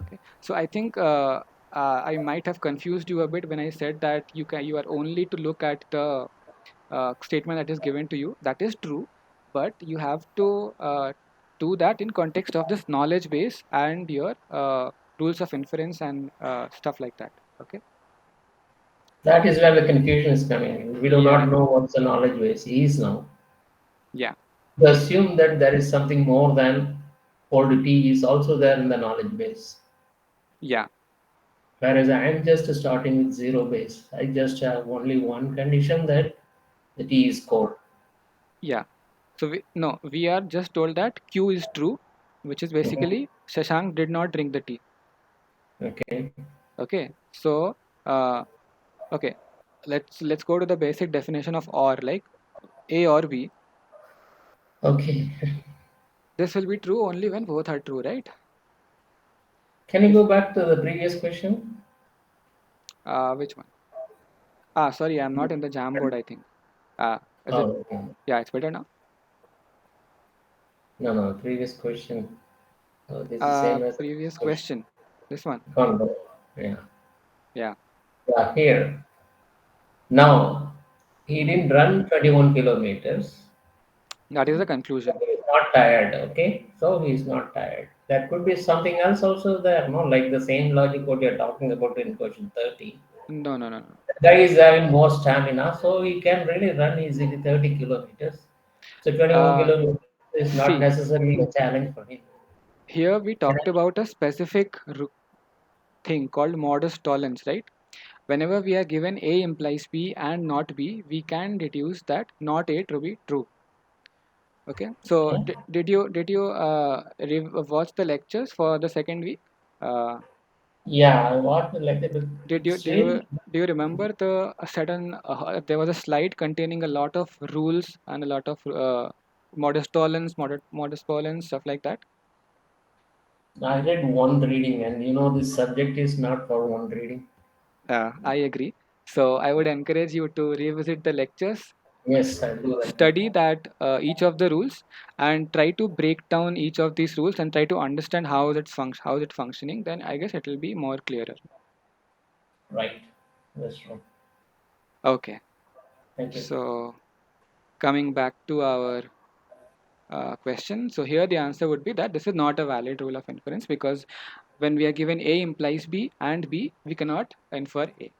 Okay, so I think I might have confused you a bit when I said that you are only to look at the statement that is given to you. That is true, but you have to do that in context of this knowledge base and your rules of inference and stuff like that. Okay. That is where the confusion is coming. We do Yeah. not know what the knowledge base is now. Yeah. To assume that there is something more than old T is also there in the knowledge base. Yeah. Whereas I am just starting with zero base. I just have only one condition that the T is cold. Yeah. So we are just told that Q is true, which is Mhm. basically Shashank did not drink the tea. Okay. Okay. So uh, okay, let's go to the basic definition of or, like A or B. Okay. This will be true only when both are true, right? Can you If go back to the previous question? which one? Sorry, I'm not in the Jamboard, I think. Is it? Oh, okay. Yeah, it's better now. No, previous question. This is same as the Previous question. question. This one. Condo. Yeah. Yeah. Yeah, here. Now, he didn't run 21 kilometers. That is the conclusion. He's not tired, okay? So he's not tired. That could be something else also there, no? Like the same logic what you're talking about in question 30. No. The guy is having more stamina, so he can really run easily 30 kilometers. So 21 Uh, kilometers is not See, necessarily a challenge for him. here we Can talked about a specific thing called modus tollens, right? Whenever we are given A implies B and not B, we can deduce that not A to be true. Okay. So I? did you watch the lectures for the second week? Uh, Yeah, what like did you do still you do you remember the sudden there was a slide containing a lot of rules and a lot of modus tollens, modus tollens, stuff like that? I read one reading, and this subject is not for one reading. I agree. So I would encourage you to revisit the lectures, Yes, I'll do that. study that each of the rules, and try to break down each of these rules and try to understand how it's functioning. Then I guess it will be more clearer. Right. That's true. Okay. Thank you. So coming back to our question. So here the answer would be that this is not a valid rule of inference, because when we are given A implies B and B, we cannot infer A.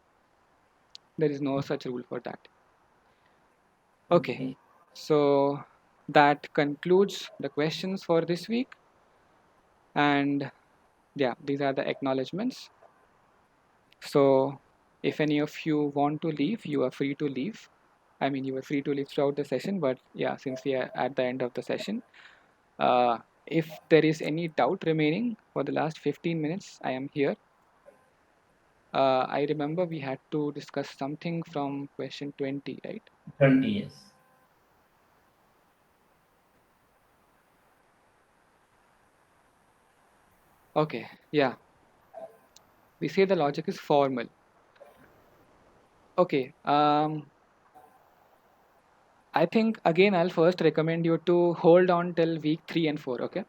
There is no such rule for that. Okay. So that concludes the questions for this week. And yeah, these are the acknowledgements. So if any of you want to leave, you are free to leave. I mean, you were free to leave throughout the session, but yeah, since we are at the end of the session, if there is any doubt remaining for the last 15 minutes, I am here. I remember we had to discuss something from question 20, right? 20 years. Okay, yeah. We say the logic is formal. Okay, I think again I'll first recommend you to hold on till week 3 and 4, okay?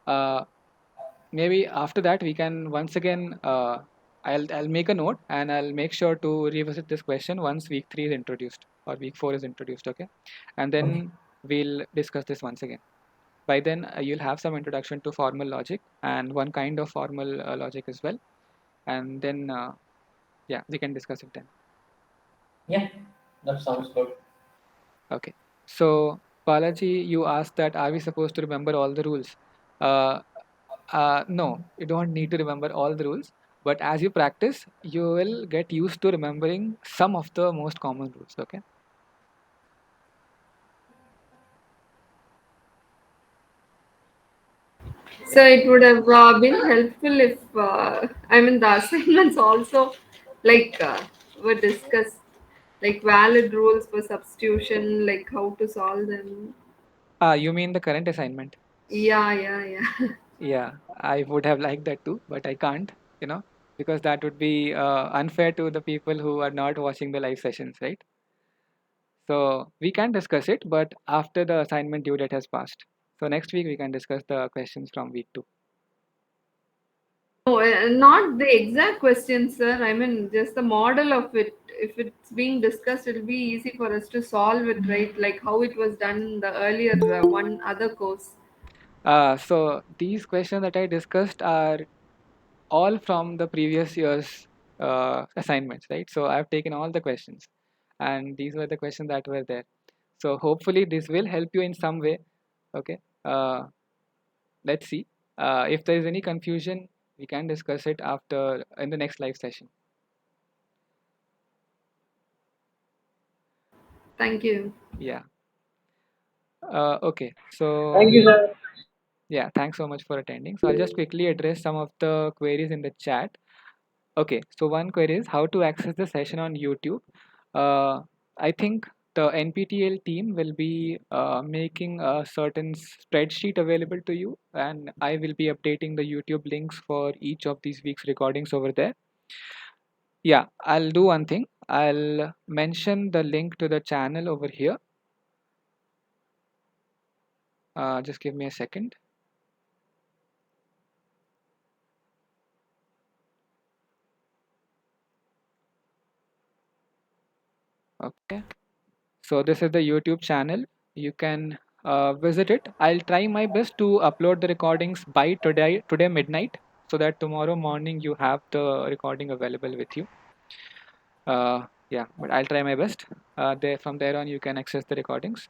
Uh, Maybe after that we can once again I'll make a note and I'll make sure to revisit this question once week 3 is introduced or week 4 is introduced, okay? And then we'll discuss this once again. By then you'll have some introduction to formal logic and one kind of formal logic as well, and then yeah, we can discuss it then. Yeah, that sounds good. Okay. So Balaji, you asked that are we supposed to remember all the rules? Uh, no, you don't need to remember all the rules, but as you practice, you will get used to remembering some of the most common rules. Okay. So it would have been helpful if the assignments also were discussed, like valid rules for substitution, like how to solve them. You mean the current assignment? Yeah. Yeah, I would have liked that too, but I can't, because that would be unfair to the people who are not watching the live sessions, right? So we can discuss it, but after the assignment due date has passed. So next week we can discuss the questions from week 2. No, not the exact question, sir. I mean, just the model of it. If it's being discussed, it'll be easy for us to solve it, right? Like how it was done in the earlier one other course. So these questions that I discussed are all from the previous year's assignments, right? So I've taken all the questions, and these were the questions that were there. So hopefully this will help you in some way. Okay. Let's see. If there is any confusion, we can discuss it after in the next live session. Thank you. Yeah. Okay. So Thank you, sir. yeah, thanks so much for attending. So I'll just quickly address some of the queries in the chat. Okay, so one query is how to access the session on YouTube. I think the NPTEL team will be making a certain spreadsheet available to you, and I will be updating the YouTube links for each of these week's recordings over there. Yeah, I'll do one thing. I'll mention the link to the channel over here. Just give me a second. Okay. So this is the YouTube channel. You can visit it. I'll try my best to upload the recordings by today midnight, so that tomorrow morning you have the recording available with you. Yeah, but I'll try my best. There from there on you can access the recordings.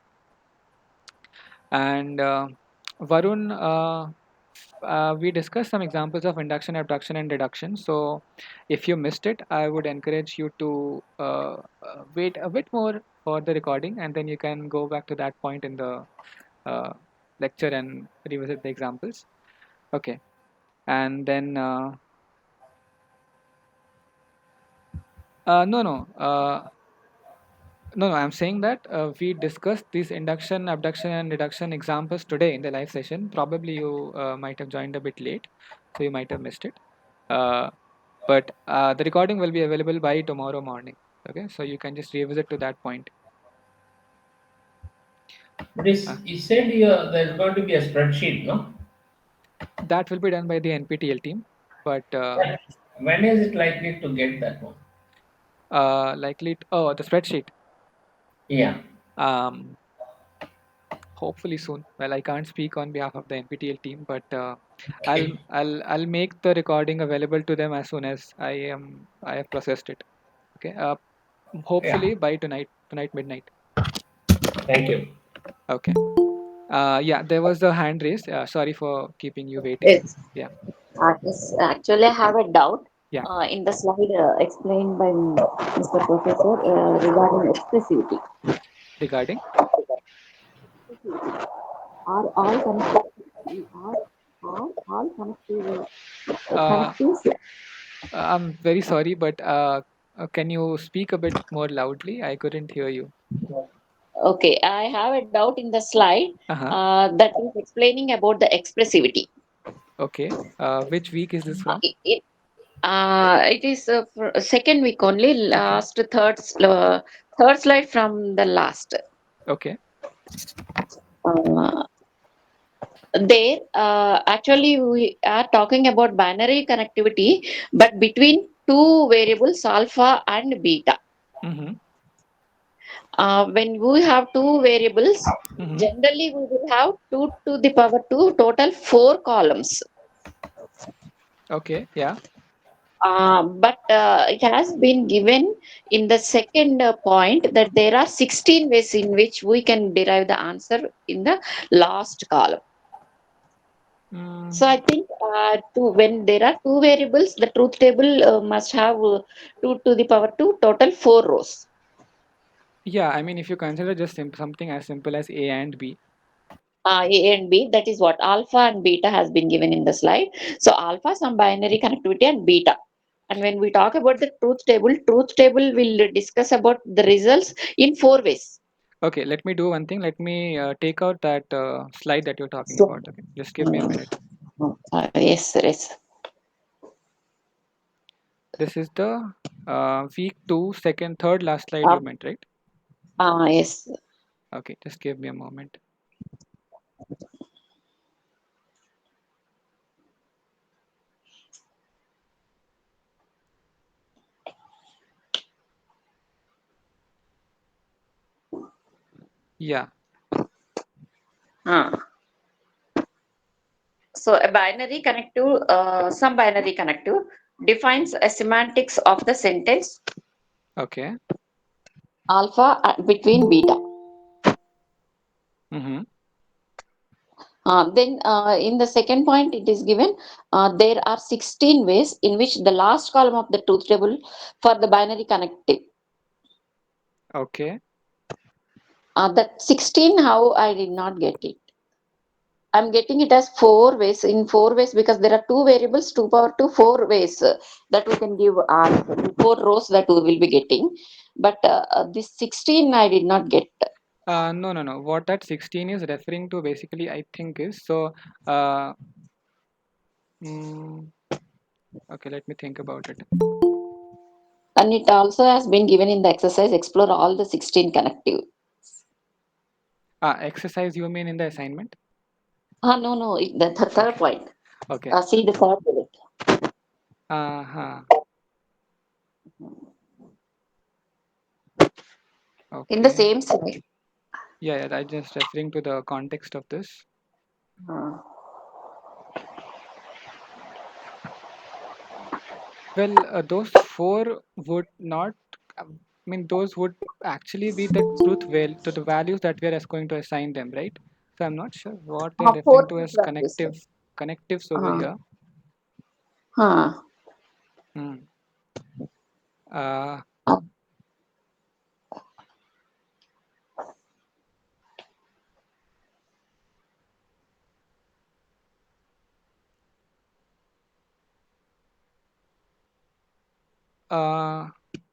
And Varun, we discussed some examples of induction, abduction, and deduction. So if you missed it, I would encourage you to wait a bit more for the recording, and then you can go back to that point in the uh, lecture and revisit the examples. Okay, and then no. No, I'm saying that we discussed these induction, abduction, and reduction examples today in the live session. Probably you might have joined a bit late, so you might have missed it. But the recording will be available by tomorrow morning. Okay, so you can just revisit to that point. But you said there's going to be a spreadsheet, no? That will be done by the NPTEL team, but when is it likely to get that one? The spreadsheet. Yeah. Hopefully soon. Well, I can't speak on behalf of the NPTEL team, but I'll make the recording available to them as soon as I have processed it. Okay. Hopefully by tonight midnight. Thank you. Okay. Yeah, there was a hand raised. Sorry for keeping you waiting. Yes. Yeah. Yes, actually, I have a doubt. Yeah. In the slide explained by Mr. Professor regarding expressivity. Regarding? Are all connected? Are all connected? Connectives? I'm very sorry, but can you speak a bit more loudly? I couldn't hear you. Okay, I have a doubt in the slide Uh-huh. that is explaining about the expressivity. Okay. Which week is this from? It is for second week only, last third slide from the last. Okay. There, actually, we are talking about binary connectivity, but between two variables, alpha and beta. Mm-hmm. When we have two variables, generally we will have 2 to the power 2, total 4 columns. Okay, yeah. But it has been given in the second point that there are 16 ways in which we can derive the answer in the last column. So I think when there are two variables, the truth table must have 2 to the power 2, total 4 rows. Yeah, I mean, if you consider just something as simple as A and B. A and B, that is what alpha and beta has been given in the slide. So alpha, some binary connectivity, and beta. And when we talk about the truth table will discuss about the results in 4 ways. Okay, let me do one thing. Let me take out that slide that you're talking about. Okay, just give me a minute. Yes, yes. This is the week 2, third last slide you meant, right? Yes. Okay, just give me a moment. Yeah. So a binary connective, some binary connective defines a semantics of the sentence Okay. alpha between beta. Mm-hmm. Then in the second point it is given there are 16 ways in which the last column of the truth table for the binary connective. Okay. That 16, how I did not get it. I'm getting it as 4 ways, in 4 ways, because there are 2 variables, 2 power 2, 4 ways that we can give 4 rows that we will be getting. But this 16 I did not get. No. What that 16 is referring to basically, I think, is so. Okay, let me think about it. And it also has been given in the exercise, explore all the 16 connective. Exercise you mean in the assignment? No, the third point. Okay. See the third bullet. Okay. In the same slide. Yeah, I'm just referring to the context of this. Well, those 4 would not. I mean, those would actually be the to the values that we are going to assign them, right? So I'm not sure what they're referring 4 to as values. connectives over here. Hmm.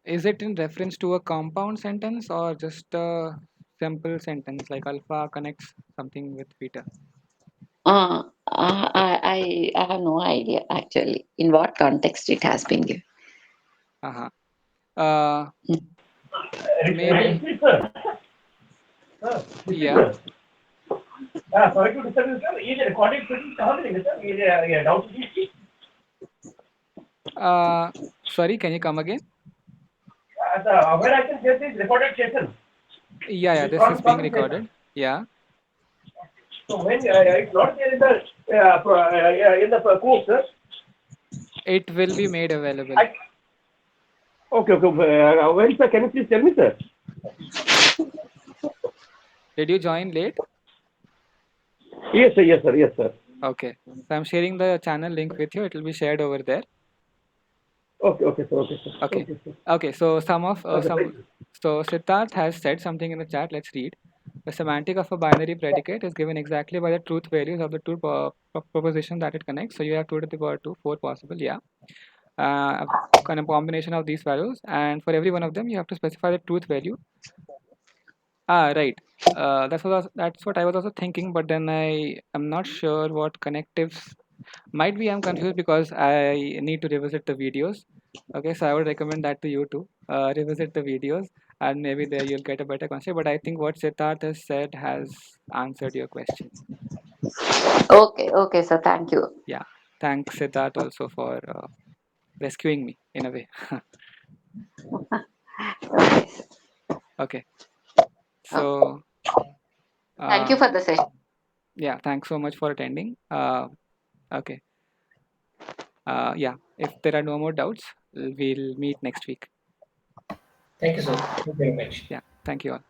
Is it in reference to a compound sentence or just a simple sentence like alpha connects something with beta? I have no idea actually in what context it has been given. Uh-huh. Maybe. Yeah. Sorry to disturb you, sir. Is the recorded session happening, sir? Is doubt? Sorry, can you come again? Where I can get this recorded session? Yeah, this is being recorded. Yeah. So when it's not there in the course, sir. It will be made available. Okay. When, sir? Can you please tell me, sir? Did you join late? Yes, sir. Okay. So I'm sharing the channel link with you. It will be shared over there. Okay, sir. Okay. So so Siddharth has said something in the chat. Let's read. The semantic of a binary predicate is given exactly by the truth values of the two propositions that it connects. So you have 2 to the power 2, 4 possible. Yeah. Kind of combination of these values, and for every one of them, you have to specify the truth value. Right. That's what I was also thinking, but then I am not sure what connectives. Might be I'm confused because I need to revisit the videos. Okay, so I would recommend that to you too. Revisit the videos, and maybe there you'll get a better concept. But I think what Siddharth has said has answered your question. Okay, sir. Thank you. Yeah, thanks Siddharth also for rescuing me in a way. Okay, so Thank you for the session. yeah, thanks so much for attending. Okay. Yeah, if there are no more doubts, we'll meet next week. Thank you, sir. Thank you very much. Yeah, thank you all.